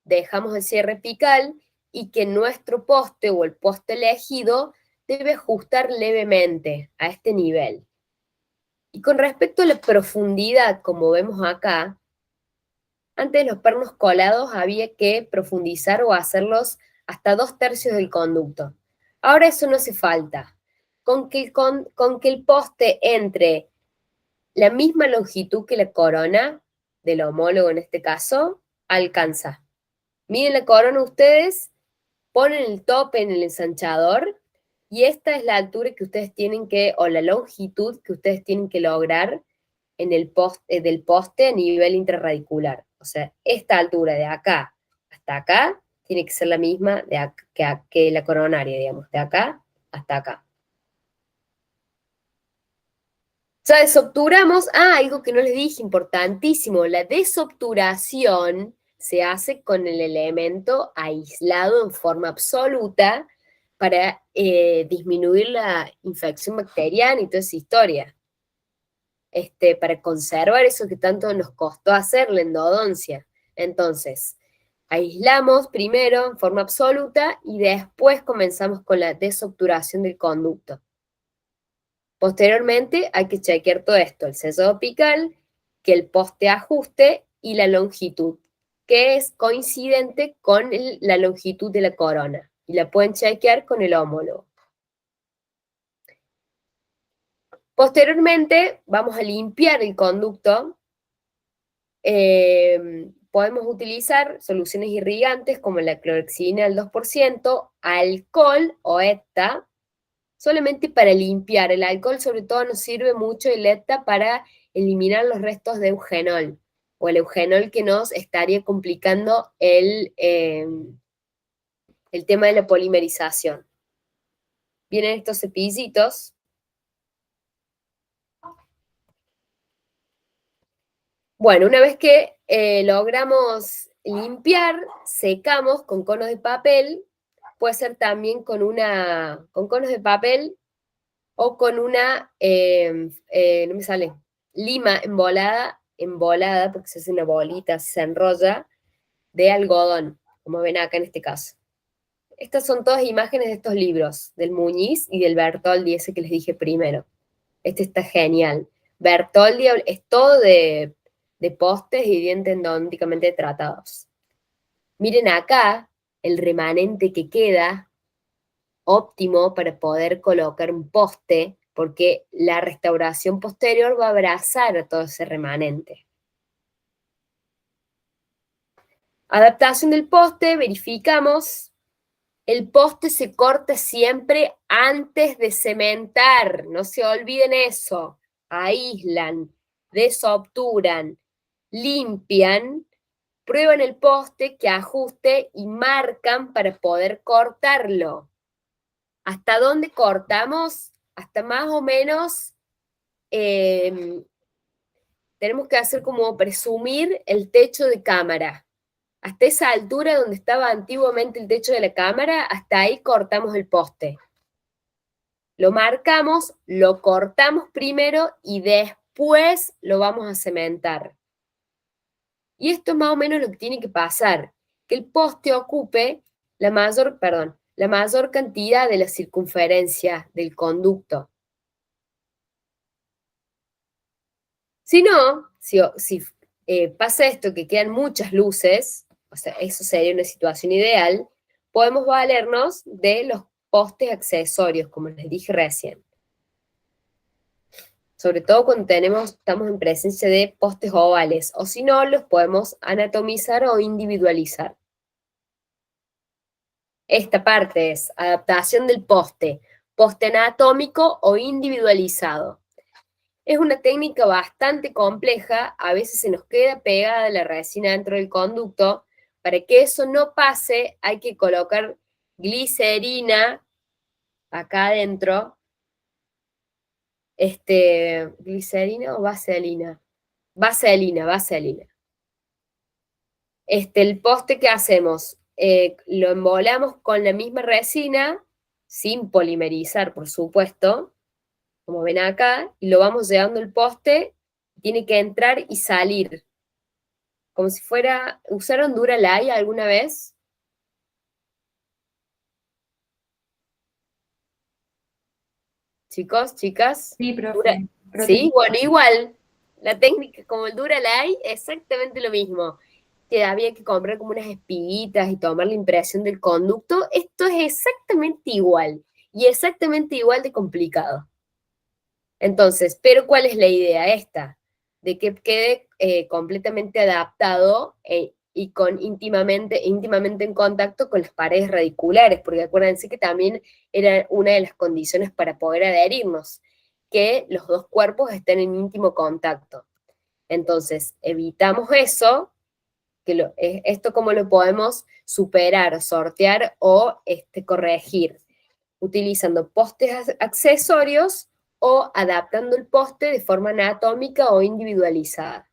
dejamos el cierre apical y que nuestro poste o el poste elegido debe ajustar levemente a este nivel. Y con respecto a la profundidad, como vemos acá, antes de los pernos colados había que profundizar o hacerlos hasta 2/3 del conducto. Ahora eso no hace falta. Con que el poste entre la misma longitud que la corona, del homólogo en este caso, alcanza. Miden la corona ustedes, ponen el tope en el ensanchador y esta es la altura que ustedes tienen que, o la longitud que ustedes tienen que lograr en el poste, del poste a nivel intrarradicular. O sea, esta altura de acá hasta acá tiene que ser la misma que la coronaria, digamos, de acá hasta acá. Ya desobturamos, algo que no les dije, importantísimo, la desobturación se hace con el elemento aislado en forma absoluta para disminuir la infección bacteriana y toda esa historia. Para conservar eso que tanto nos costó hacer, la endodoncia. Entonces, aislamos primero en forma absoluta y después comenzamos con la desobturación del conducto. Posteriormente hay que chequear todo esto, el sellado apical, que el poste ajuste y la longitud, que es coincidente con la longitud de la corona. Y la pueden chequear con el homólogo. Posteriormente vamos a limpiar el conducto. Podemos utilizar soluciones irrigantes como la clorexidina al 2%, alcohol o ETA, solamente para limpiar. El alcohol sobre todo nos sirve mucho, el ETA, para eliminar los restos de eugenol, o el eugenol que nos estaría complicando el tema de la polimerización. Vienen estos cepillitos. Bueno, una vez que logramos limpiar, secamos con conos de papel. Puede ser también con conos de papel o con una, no me sale, lima embolada, porque se hace una bolita, se enrolla, de algodón, como ven acá en este caso. Estas son todas imágenes de estos libros, del Muñiz y del Bertoldi, ese que les dije primero. Este está genial. Bertoldi es todo de postes y dientes endodónticamente tratados. Miren acá el remanente que queda, óptimo para poder colocar un poste, porque la restauración posterior va a abrazar a todo ese remanente. Adaptación del poste, verificamos. El poste se corta siempre antes de cementar, no se olviden eso. Aíslan, desobturan, limpian, prueban el poste que ajuste y marcan para poder cortarlo. ¿Hasta dónde cortamos? Hasta más o menos, tenemos que hacer como presumir el techo de cámara. Hasta esa altura donde estaba antiguamente el techo de la cámara, hasta ahí cortamos el poste. Lo marcamos, lo cortamos primero y después lo vamos a cementar. Y esto es más o menos lo que tiene que pasar, que el poste ocupe la mayor cantidad de la circunferencia del conducto. Si no, si pasa esto que quedan muchas luces, o sea, eso sería una situación ideal, podemos valernos de los postes accesorios, como les dije recién. Sobre todo cuando estamos en presencia de postes ovales, o si no, los podemos anatomizar o individualizar. Esta parte es adaptación del poste anatómico o individualizado. Es una técnica bastante compleja, a veces se nos queda pegada la resina dentro del conducto. Para que eso no pase, hay que colocar glicerina acá adentro. ¿Glicerina o vaselina? Vaselina. El poste que hacemos, lo embolamos con la misma resina, sin polimerizar, por supuesto, como ven acá, y lo vamos llevando el poste, tiene que entrar y salir. Como si fuera, ¿usaron Duralay alguna vez? Chicos, chicas. Sí, profe. Sí, bueno, igual. La técnica como el Duralay, exactamente lo mismo. Que había que comprar como unas espiguitas y tomar la impresión del conducto. Esto es exactamente igual. Y exactamente igual de complicado. Entonces, pero ¿cuál es la idea esta? De que quede completamente adaptado y íntimamente en contacto con las paredes radiculares, porque acuérdense que también era una de las condiciones para poder adherirnos, que los dos cuerpos estén en íntimo contacto. Entonces, evitamos eso, esto cómo lo podemos superar, sortear o corregir, utilizando postes accesorios o adaptando el poste de forma anatómica o individualizada.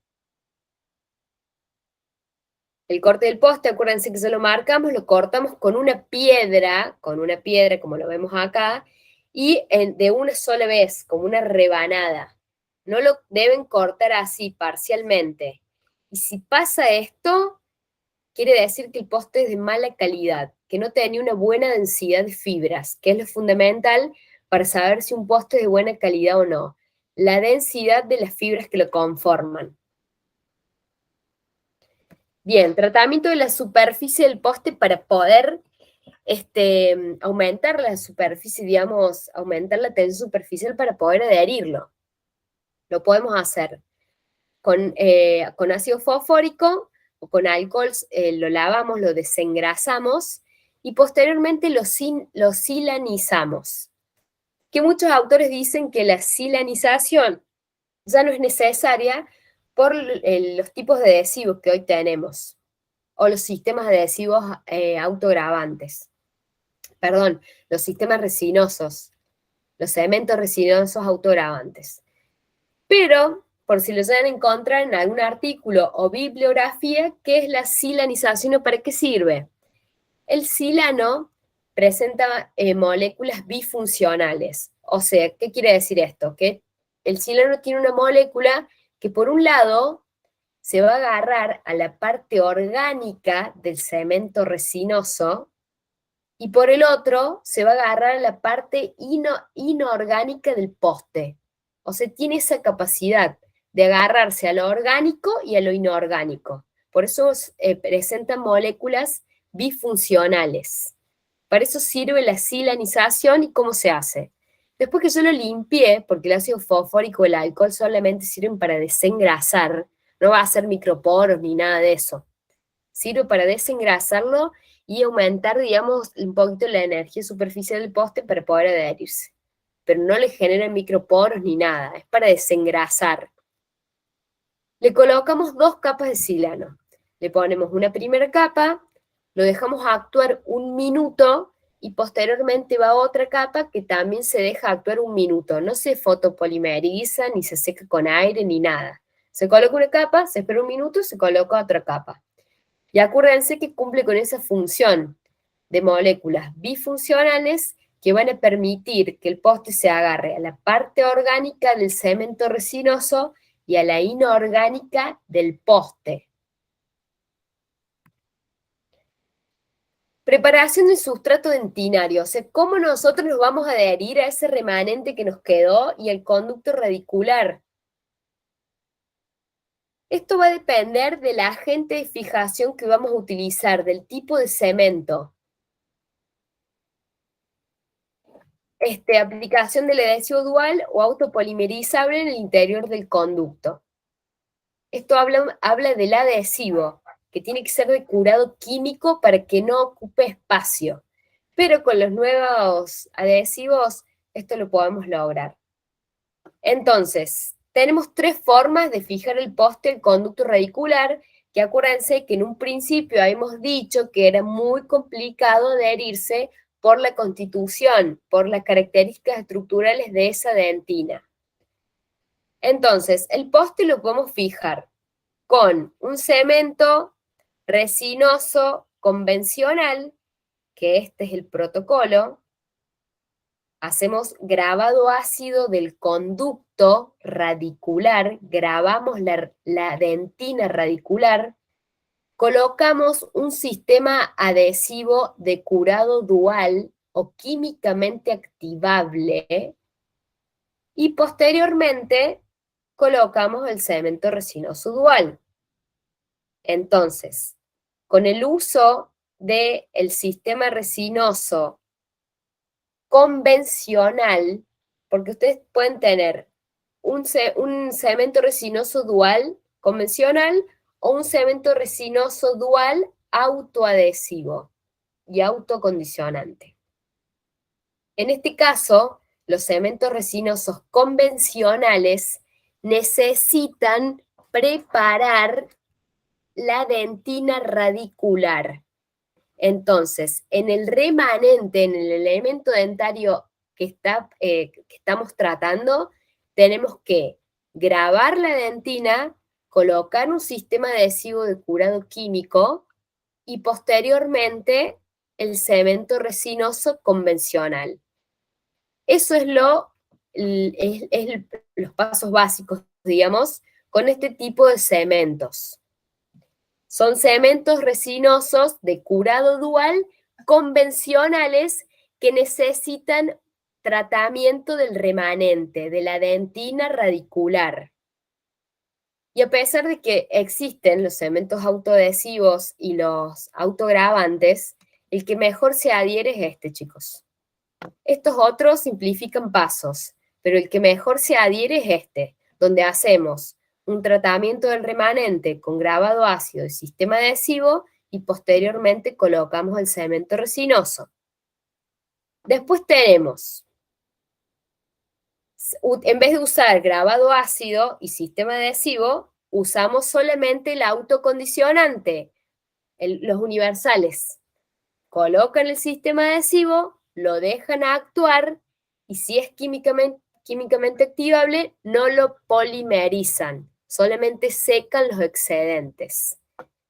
El corte del poste, acuérdense que se lo marcamos, lo cortamos con una piedra como lo vemos acá, y de una sola vez, como una rebanada. No lo deben cortar así, parcialmente. Y si pasa esto, quiere decir que el poste es de mala calidad, que no tenía una buena densidad de fibras, que es lo fundamental para saber si un poste es de buena calidad o no. La densidad de las fibras que lo conforman. Bien, tratamiento de la superficie del poste para poder aumentar la superficie, digamos, aumentar la tensión superficial para poder adherirlo. Lo podemos hacer con ácido fosfórico o con alcohol, lo lavamos, lo desengrasamos y posteriormente lo silanizamos. Que muchos autores dicen que la silanización ya no es necesaria por los tipos de adhesivos que hoy tenemos, o los sistemas adhesivos autogravantes. Perdón, los sistemas resinosos, los cementos resinosos autogravantes. Pero, por si lo llegan a encontrar en algún artículo o bibliografía, ¿qué es la silanización o para qué sirve? El silano presenta moléculas bifuncionales. O sea, ¿qué quiere decir esto? Que el silano tiene una molécula que por un lado se va a agarrar a la parte orgánica del cemento resinoso y por el otro se va a agarrar a la parte inorgánica del poste. O sea, tiene esa capacidad de agarrarse a lo orgánico y a lo inorgánico. Por eso presentan moléculas bifuncionales. Para eso sirve la silanización y cómo se hace. Después que yo lo limpié, porque el ácido fosfórico y el alcohol solamente sirven para desengrasar, no va a hacer microporos ni nada de eso. Sirve para desengrasarlo y aumentar, digamos, un poquito la energía superficial del poste para poder adherirse. Pero no le genera microporos ni nada, es para desengrasar. Le colocamos 2 capas de silano. Le ponemos una primera capa, lo dejamos actuar 1 minuto y posteriormente va otra capa que también se deja actuar 1 minuto. No se fotopolimeriza, ni se seca con aire, ni nada. Se coloca una capa, se espera 1 minuto y se coloca otra capa. Y acuérdense que cumple con esa función de moléculas bifuncionales que van a permitir que el poste se agarre a la parte orgánica del cemento resinoso y a la inorgánica del poste. Preparación del sustrato dentinario, o sea, cómo nosotros nos vamos a adherir a ese remanente que nos quedó y el conducto radicular. Esto va a depender del agente de fijación que vamos a utilizar, del tipo de cemento. Aplicación del adhesivo dual o autopolimerizable en el interior del conducto. Esto habla del adhesivo, que tiene que ser de curado químico para que no ocupe espacio. Pero con los nuevos adhesivos esto lo podemos lograr. Entonces, tenemos 3 formas de fijar el poste del conducto radicular, que acuérdense que en un principio habíamos dicho que era muy complicado adherirse por la constitución, por las características estructurales de esa dentina. Entonces, el poste lo podemos fijar con un cemento resinoso convencional, que este es el protocolo. Hacemos grabado ácido del conducto radicular, grabamos la dentina radicular, colocamos un sistema adhesivo de curado dual o químicamente activable y posteriormente colocamos el cemento resinoso dual. Entonces, con el uso del sistema resinoso convencional, porque ustedes pueden tener un cemento resinoso dual convencional o un cemento resinoso dual autoadhesivo y autocondicionante. En este caso, los cementos resinosos convencionales necesitan preparar la dentina radicular. Entonces, en el remanente, en el elemento dentario que estamos tratando, tenemos que grabar la dentina, colocar un sistema adhesivo de curado químico y posteriormente el cemento resinoso convencional. Eso es los pasos básicos, digamos, con este tipo de cementos. Son cementos resinosos de curado dual convencionales que necesitan tratamiento del remanente, de la dentina radicular. Y a pesar de que existen los cementos autoadhesivos y los autogravantes, el que mejor se adhiere es este, chicos. Estos otros simplifican pasos, pero el que mejor se adhiere es este, donde hacemos un tratamiento del remanente con grabado ácido y sistema adhesivo y posteriormente colocamos el cemento resinoso. Después tenemos, en vez de usar grabado ácido y sistema adhesivo, usamos solamente el autocondicionante, los universales. Colocan el sistema adhesivo, lo dejan actuar y si es químicamente activable, no lo polimerizan, solamente secan los excedentes.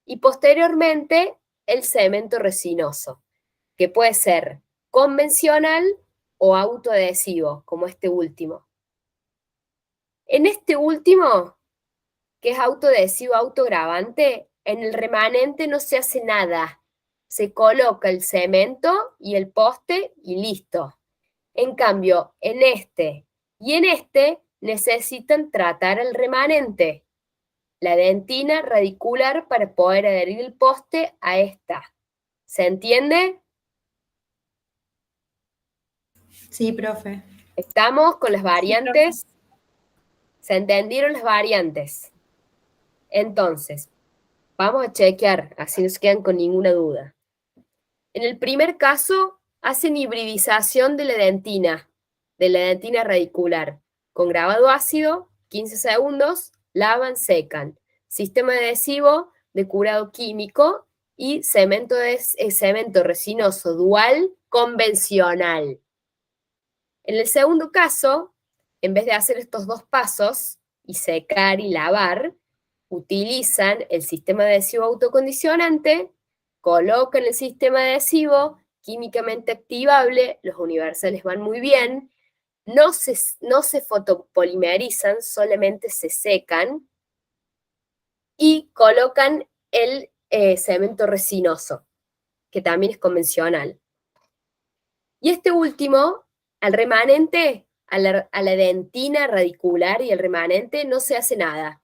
Y posteriormente, el cemento resinoso, que puede ser convencional o autoadhesivo, como este último. En este último, que es autoadhesivo autogravante, en el remanente no se hace nada. Se coloca el cemento y el poste y listo. En cambio, en este y en este necesitan tratar el remanente, la dentina radicular para poder adherir el poste a esta. ¿Se entiende? Sí, profe. Estamos con las variantes. ¿Se entendieron las variantes? Entonces, vamos a chequear, así no se quedan con ninguna duda. En el primer caso, hacen hibridización de la dentina radicular, con grabado ácido, 15 segundos, lavan, secan. Sistema adhesivo de curado químico y cemento resinoso dual convencional. En el segundo caso, en vez de hacer estos 2 pasos, y secar y lavar, utilizan el sistema adhesivo autocondicionante, colocan el sistema adhesivo químicamente activable, los universales van muy bien, no se fotopolimerizan, solamente se secan, y colocan el cemento resinoso, que también es convencional. Y este último, al remanente, a la dentina radicular y el remanente no se hace nada.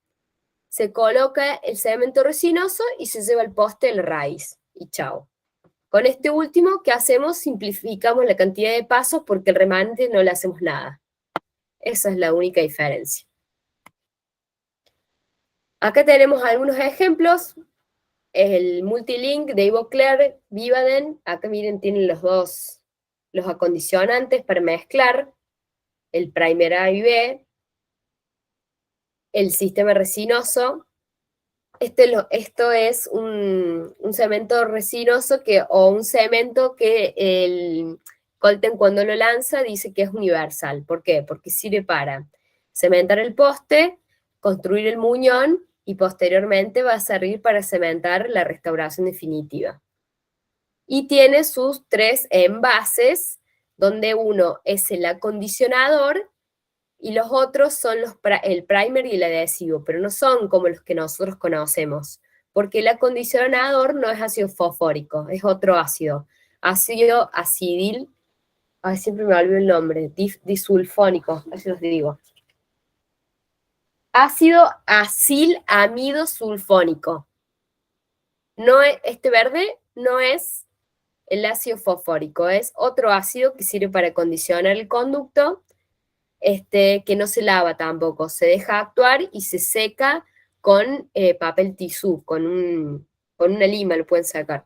se coloca el cemento resinoso y se lleva el poste a la raíz. Y chao. Con este último, ¿qué hacemos? Simplificamos la cantidad de pasos porque el remanente no le hacemos nada. Esa es la única diferencia. Acá tenemos algunos ejemplos. El multilink de Ivoclar, Vivaden. Acá miren, tienen los acondicionantes para mezclar. El primer A y B. El sistema resinoso. Esto es un cemento resinoso o un cemento que el Colten cuando lo lanza dice que es universal. ¿Por qué? Porque sirve para cementar el poste, construir el muñón y posteriormente va a servir para cementar la restauración definitiva. Y tiene sus 3 envases, donde uno es el acondicionador y los otros son el primer y el adhesivo, pero no son como los que nosotros conocemos, porque el acondicionador no es ácido fosfórico, es otro ácido. Ácido acidil, ay, siempre me olvido el nombre, disulfónico, así los digo. Ácido acil-amido sulfónico. No es, este verde no es el ácido fosfórico, es otro ácido que sirve para acondicionar el conducto, que no se lava tampoco, se deja actuar y se seca con papel tisú, con una lima lo pueden sacar.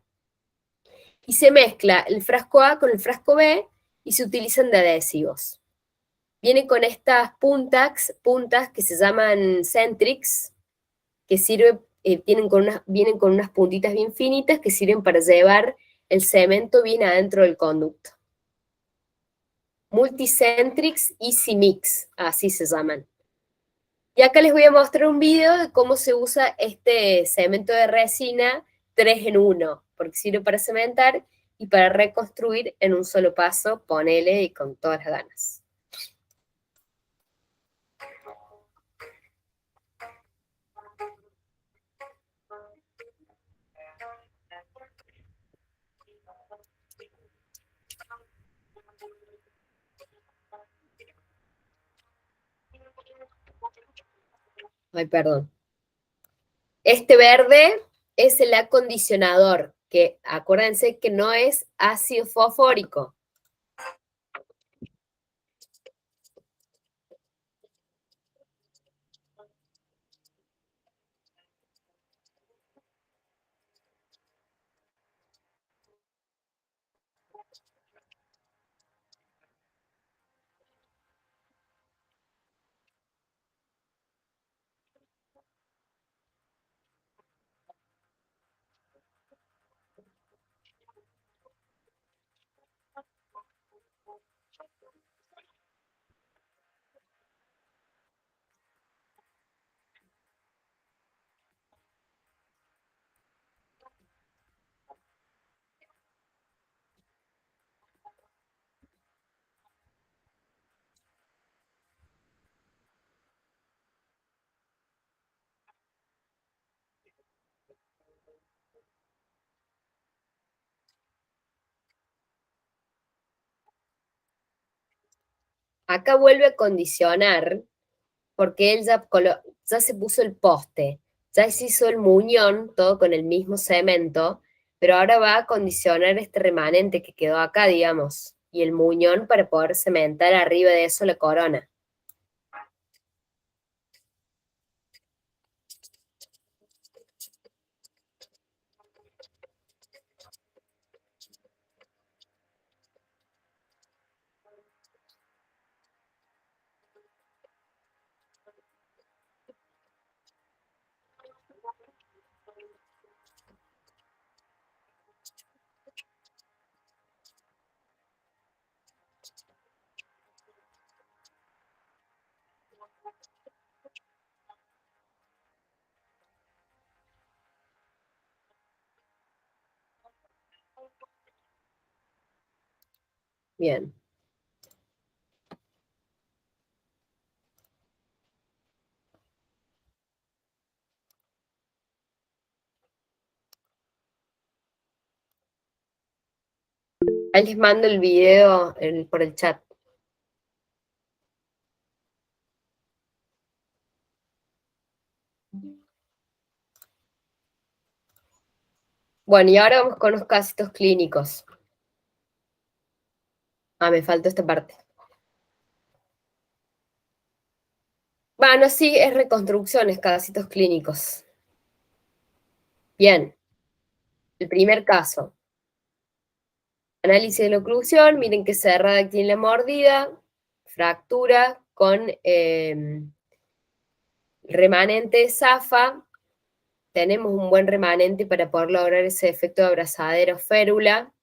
Y se mezcla el frasco A con el frasco B y se utilizan de adhesivos. Viene con estas puntas que se llaman Centrix, que vienen con unas puntitas bien finitas que sirven para llevar el cemento bien adentro del conducto. Multicentrix Easy Mix, así se llaman. Y acá les voy a mostrar un video de cómo se usa este cemento de resina 3 en 1, porque sirve para cementar y para reconstruir en un solo paso, ponele y con todas las ganas. Ay, perdón. Este verde es el acondicionador, que acuérdense que no es ácido fosfórico. Acá vuelve a condicionar, porque él ya se puso el poste, ya se hizo el muñón, todo con el mismo cemento, pero ahora va a condicionar este remanente que quedó acá, digamos, y el muñón para poder cementar arriba de eso la corona. Bien. Ahí les mando el video por el chat. Bueno, y ahora vamos con los casitos clínicos. Me falta esta parte. Bueno, sí, es reconstrucciones, casitos clínicos. Bien. El primer caso. Análisis de la oclusión, miren que cerrada aquí en la mordida, fractura con remanente de zafa. Tenemos un buen remanente para poder lograr ese efecto de abrazadera o férula.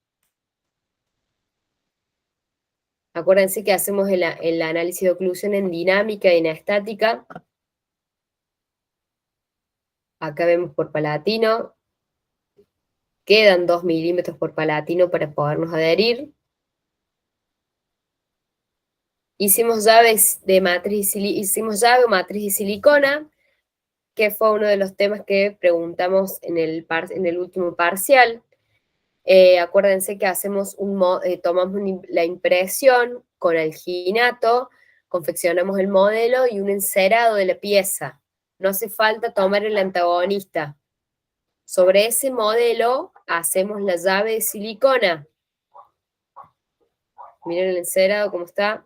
Acuérdense que hacemos el análisis de oclusión en dinámica y en estática. Acá vemos por palatino. Quedan 2 milímetros por palatino para podernos adherir. Hicimos llaves de matriz, hicimos llave o matriz de silicona, que fue uno de los temas que preguntamos en el último parcial. Acuérdense que hacemos tomamos la impresión con alginato, confeccionamos el modelo y un encerado de la pieza. No hace falta tomar el antagonista. Sobre ese modelo hacemos la llave de silicona. Miren el encerado cómo está.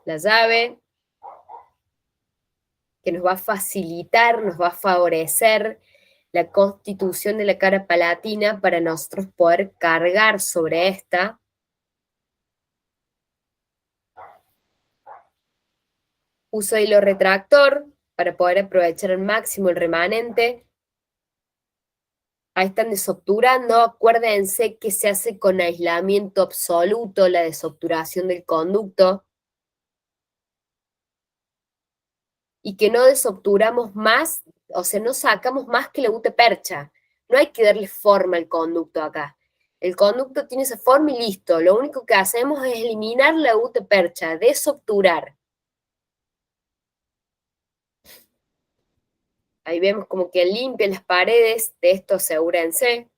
La llave, que nos va a facilitar, nos va a favorecer la constitución de la cara palatina para nosotros poder cargar sobre esta. Uso hilo retractor para poder aprovechar al máximo el remanente. Ahí están desobturando. Acuérdense que se hace con aislamiento absoluto la desobturación del conducto. Y que no desobturamos más, o sea, no sacamos más que la UTE-percha. No hay que darle forma al conducto acá. El conducto tiene esa forma y listo. Lo único que hacemos es eliminar la UTE-percha, desobturar. Ahí vemos como que limpia las paredes, de esto asegúrense.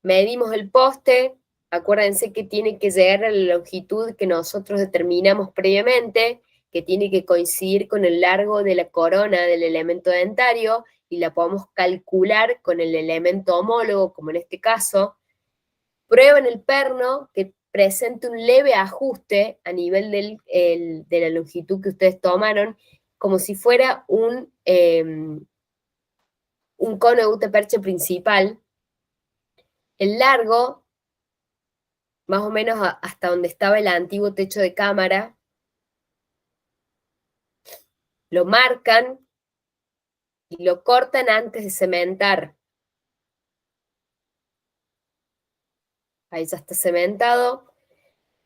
Medimos el poste, acuérdense que tiene que llegar a la longitud que nosotros determinamos previamente, que tiene que coincidir con el largo de la corona del elemento dentario, y la podemos calcular con el elemento homólogo, como en este caso. Prueben el perno que presente un leve ajuste a nivel de la longitud que ustedes tomaron, como si fuera un cono de UTE-percha principal. El largo, más o menos hasta donde estaba el antiguo techo de cámara, lo marcan y lo cortan antes de cementar. Ahí ya está cementado.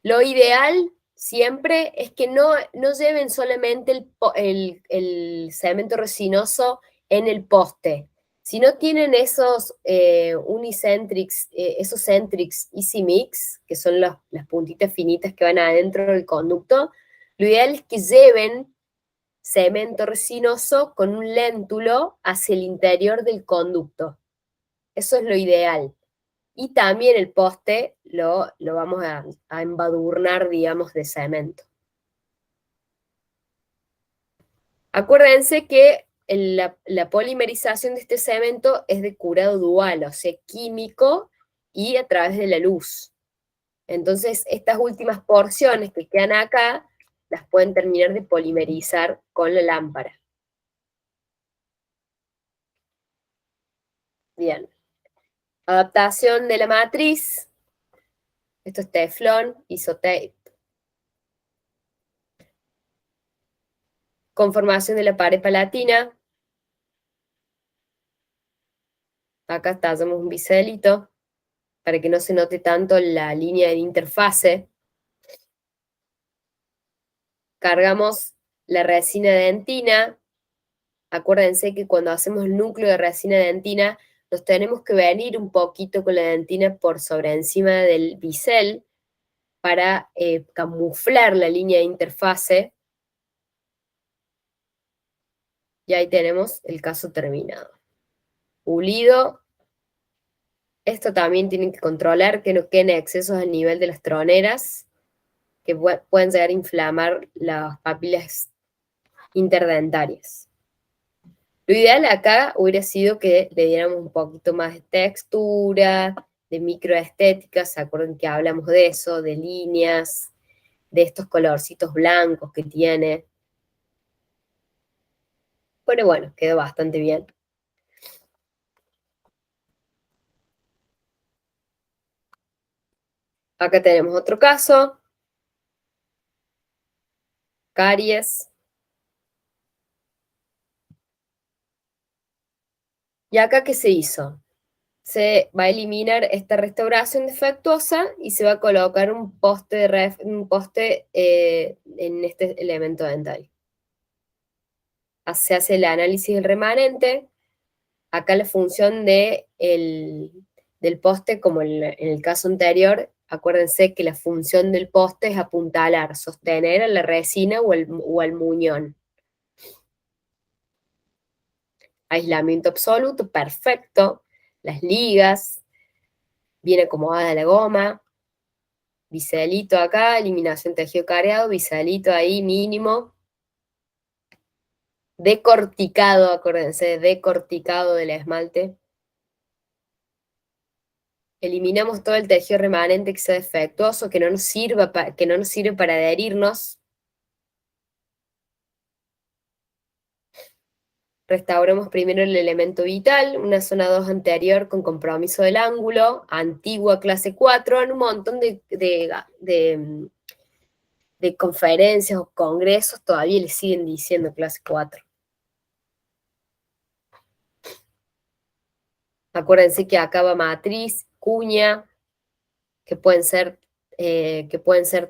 Lo ideal siempre es que no lleven solamente el cemento resinoso en el poste. Si no tienen esos unicentrics, esos centrics Easy Mix, que son las puntitas finitas que van adentro del conducto, lo ideal es que lleven cemento resinoso con un léntulo hacia el interior del conducto. Eso es lo ideal. Y también el poste lo vamos a embadurnar, digamos, de cemento. Acuérdense que la polimerización de este cemento es de curado dual, o sea, químico y a través de la luz. Entonces, estas últimas porciones que quedan acá, las pueden terminar de polimerizar con la lámpara. Bien. Adaptación de la matriz. Esto es teflón, isotape. Conformación de la pared palatina. Acá tallamos un biselito para que no se note tanto la línea de interfase. Cargamos la resina dentina. Acuérdense que cuando hacemos el núcleo de resina dentina, nos tenemos que venir un poquito con la dentina por sobre encima del bisel para camuflar la línea de interfase. Y ahí tenemos el caso terminado. Pulido. Esto también tienen que controlar que no queden excesos al nivel de las troneras, que pueden llegar a inflamar las papilas interdentarias. Lo ideal acá hubiera sido que le diéramos un poquito más de textura, de microestética, ¿se acuerdan que hablamos de eso? De líneas, de estos colorcitos blancos que tiene. Pero bueno, quedó bastante bien. Acá tenemos otro caso. Caries. ¿Y acá qué se hizo? Se va a eliminar esta restauración defectuosa y se va a colocar un poste, en este elemento dental. Se hace el análisis del remanente. Acá la función del poste, como en el caso anterior, acuérdense que la función del poste es apuntalar, sostener a la resina o al muñón. Aislamiento absoluto, perfecto. Las ligas, bien acomodada la goma. Biselito acá, eliminación tejido cariado, biselito ahí mínimo. Decorticado, acuérdense, decorticado del esmalte. Eliminamos todo el tejido remanente que sea defectuoso, que no nos sirve para adherirnos. Restauramos primero el elemento vital, una zona 2 anterior con compromiso del ángulo, antigua clase 4, en un montón de conferencias o congresos todavía le siguen diciendo clase 4. Acuérdense que acá va matriz, cuña, que pueden ser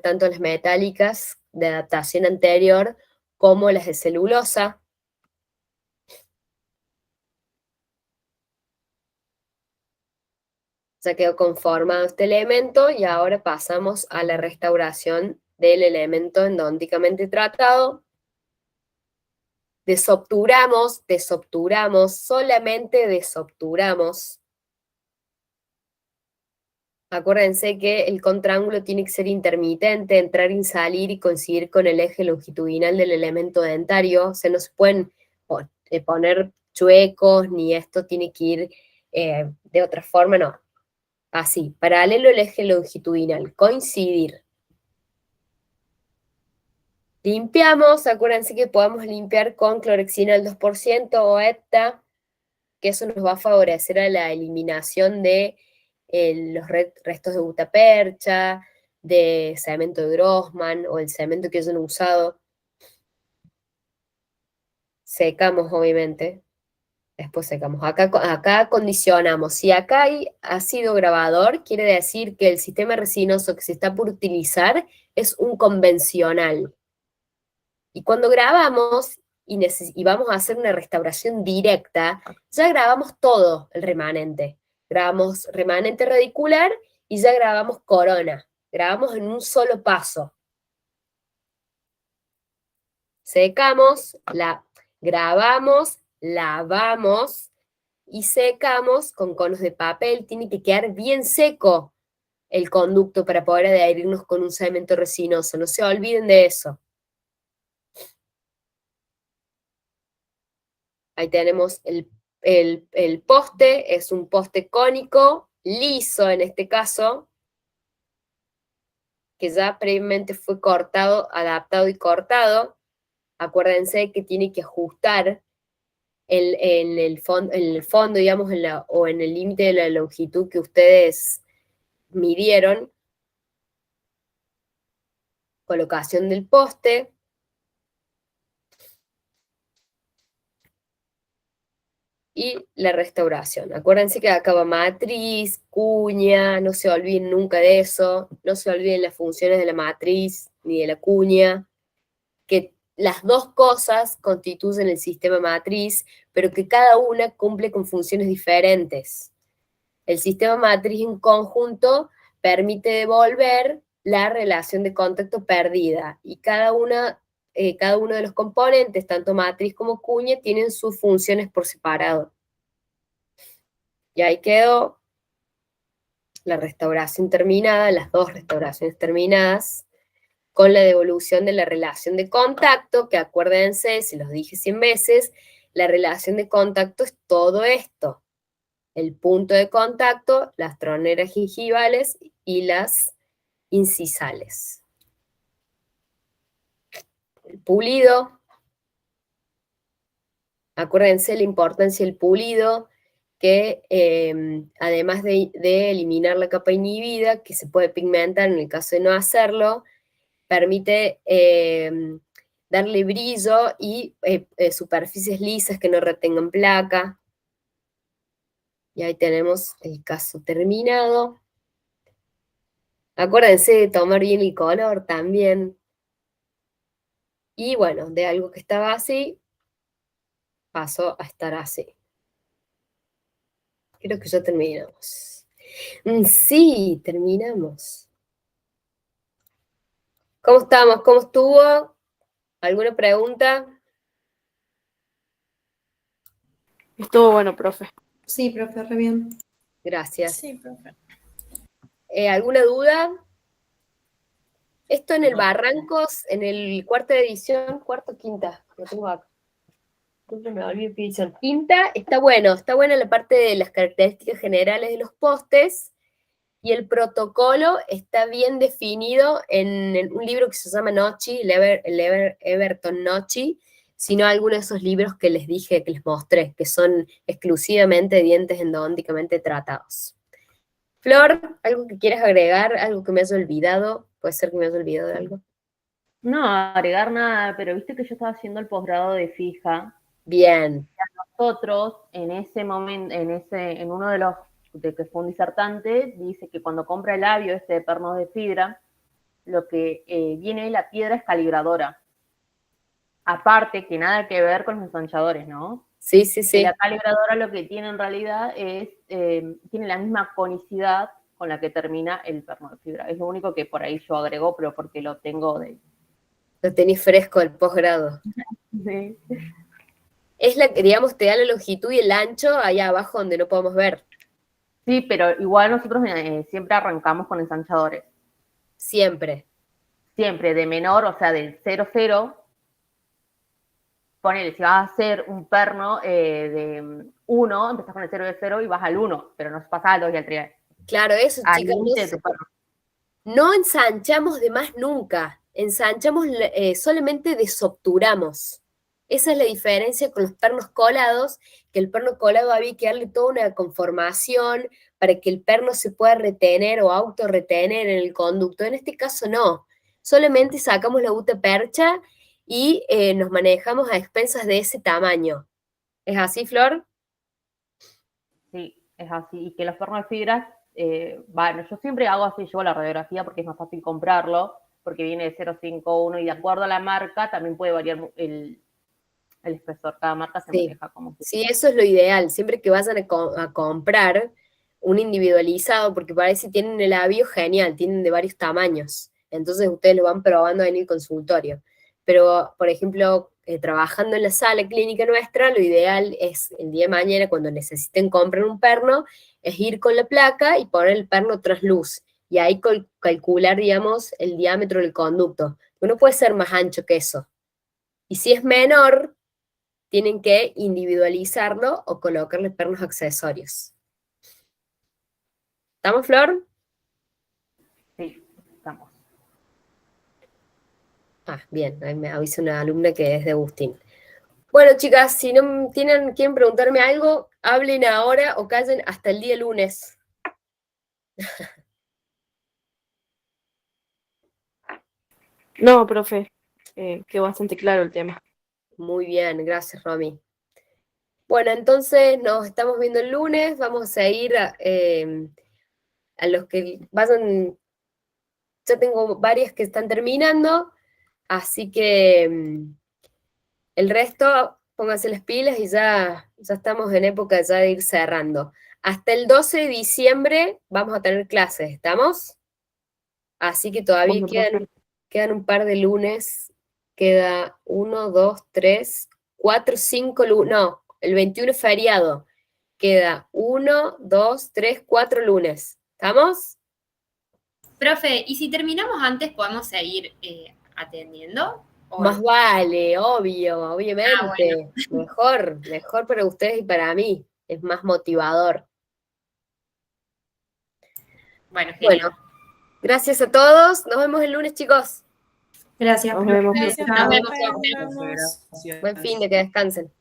tanto las metálicas de adaptación anterior como las de celulosa. Ya quedó conformado este elemento y ahora pasamos a la restauración del elemento endodónticamente tratado. Desobturamos, solamente desobturamos. Acuérdense que el contraángulo tiene que ser intermitente, entrar y salir y coincidir con el eje longitudinal del elemento dentario. O sea, no se pueden poner chuecos, ni esto tiene que ir de otra forma, no. Así, paralelo al eje longitudinal, coincidir. Limpiamos, acuérdense que podemos limpiar con clorexina al 2% o ETA, que eso nos va a favorecer a la eliminación de los restos de gutapercha, de cemento de Grossman o el cemento que hayan usado. Secamos, obviamente. Después secamos. Acá acondicionamos. Si acá hay ácido grabador, quiere decir que el sistema resinoso que se está por utilizar es un convencional. Y cuando grabamos y vamos a hacer una restauración directa, ya grabamos todo el remanente. Grabamos remanente radicular y ya grabamos corona. Grabamos en un solo paso. Secamos, grabamos, lavamos y secamos con conos de papel. Tiene que quedar bien seco el conducto para poder adherirnos con un cemento resinoso. No se olviden de eso. Ahí tenemos el poste, es un poste cónico, liso en este caso, que ya previamente fue cortado, adaptado y cortado. Acuérdense que tiene que ajustar en el fondo, digamos, o en el límite de la longitud que ustedes midieron. Colocación del poste. Y la restauración. Acuérdense que acá va matriz, cuña, no se olviden nunca de eso, no se olviden las funciones de la matriz ni de la cuña, que las dos cosas constituyen el sistema matriz, pero que cada una cumple con funciones diferentes. El sistema matriz en conjunto permite devolver la relación de contacto perdida, y cada uno de los componentes, tanto matriz como cuña, tienen sus funciones por separado. Y ahí quedó la restauración terminada, las dos restauraciones terminadas, con la devolución de la relación de contacto, que acuérdense, se los dije 100 veces, la relación de contacto es todo esto. El punto de contacto, las troneras gingivales y las incisales. El pulido. Acuérdense la importancia del pulido, que además de eliminar la capa inhibida, que se puede pigmentar en el caso de no hacerlo, permite darle brillo y superficies lisas que no retengan placa. Y ahí tenemos el caso terminado. Acuérdense de tomar bien el color también. Y bueno, de algo que estaba así, pasó a estar así. Creo que ya terminamos. Sí, terminamos. ¿Cómo estamos? ¿Cómo estuvo? ¿Alguna pregunta? Estuvo bueno, profe. Sí, profe, re bien. Gracias. Sí, profe. ¿Alguna duda? Esto en el Barrancos, en el cuarta edición, cuarta o quinta, lo tengo acá. Siempre me olvido qué edición. Quinta, está buena la parte de las características generales de los postes, y el protocolo está bien definido en un libro que se llama Nocci, Everton Nocci, sino alguno de esos libros que les dije, que les mostré, que son exclusivamente dientes endodónticamente tratados. Flor, ¿algo que quieras agregar? ¿Algo que me haya olvidado? Puede ser que me haya olvidado de algo. No, agregar nada, pero viste que yo estaba haciendo el posgrado de fija. Bien. Nosotros, en ese momento, en uno de los de que fue un disertante, dice que cuando compra el labio este de pernos de fibra, lo que viene de la piedra es calibradora. Aparte, que nada que ver con los ensanchadores, ¿no? Sí, sí, sí. La calibradora lo que tiene en realidad es, tiene la misma conicidad con la que termina el perno de fibra. Es lo único que por ahí yo agrego, pero porque lo tengo de... Lo tenés fresco del posgrado. Sí. Es la que, digamos, te da la longitud y el ancho allá abajo donde no podemos ver. Sí, pero igual nosotros siempre arrancamos con ensanchadores. Siempre. Siempre, de menor, o sea, del 0,0. Ponele, si vas a hacer un perno de 1, empezás con el 0 de 0 y vas al 1, pero no se pasa al 2 y al 3. Claro, eso, chicas. No ensanchamos de más nunca. Ensanchamos, solamente desobturamos. Esa es la diferencia con los pernos colados, que el perno colado había que darle toda una conformación para que el perno se pueda retener o autorretener en el conducto. En este caso no. Solamente sacamos la percha y nos manejamos a expensas de ese tamaño. ¿Es así, Flor? Sí, es así. Y que los pernos de fibras, bueno, yo siempre hago así, llevo la radiografía porque es más fácil comprarlo, porque viene de 0,51 y de acuerdo a la marca también puede variar el espesor. Cada marca se maneja como que... Sí, eso es lo ideal. Siempre que vayan a comprar un individualizado, porque parece que tienen el labio genial, tienen de varios tamaños. Entonces ustedes lo van probando en el consultorio. Pero, por ejemplo, trabajando en la sala clínica nuestra, lo ideal es el día de mañana, cuando necesiten comprar un perno, es ir con la placa y poner el perno trasluz. Y ahí calcular, digamos, el diámetro del conducto. No puede ser más ancho que eso. Y si es menor, tienen que individualizarlo o colocarle pernos accesorios. ¿Estamos, Flor? Sí, estamos. Ah, bien, ahí me avisa una alumna que es de Agustín. Bueno, chicas, si no quieren preguntarme algo, hablen ahora o callen hasta el día lunes. No, profe, quedó bastante claro el tema. Muy bien, gracias, Romy. Bueno, entonces nos estamos viendo el lunes. Vamos a ir a los que vayan. Ya tengo varias que están terminando, así que el resto, pónganse las pilas y ya estamos en época ya de ir cerrando. Hasta el 12 de diciembre vamos a tener clases, ¿estamos? Así que todavía Bueno, quedan un par de lunes. Queda 1, 2, 3, 4, 5 lunes. No, el 21 es feriado. Queda 1, 2, 3, 4 lunes. ¿Estamos? Profe, ¿y si terminamos antes podemos seguir atendiendo? Más vale, obvio, obviamente. bueno. Mejor para ustedes y para mí. Es más motivador. Bueno, genial. Bueno, gracias a todos. Nos vemos el lunes, chicos. Gracias, Nos profe. vemos, Chao. Nos vemos. Nos vemos. Gracias. Buen fin de que descansen.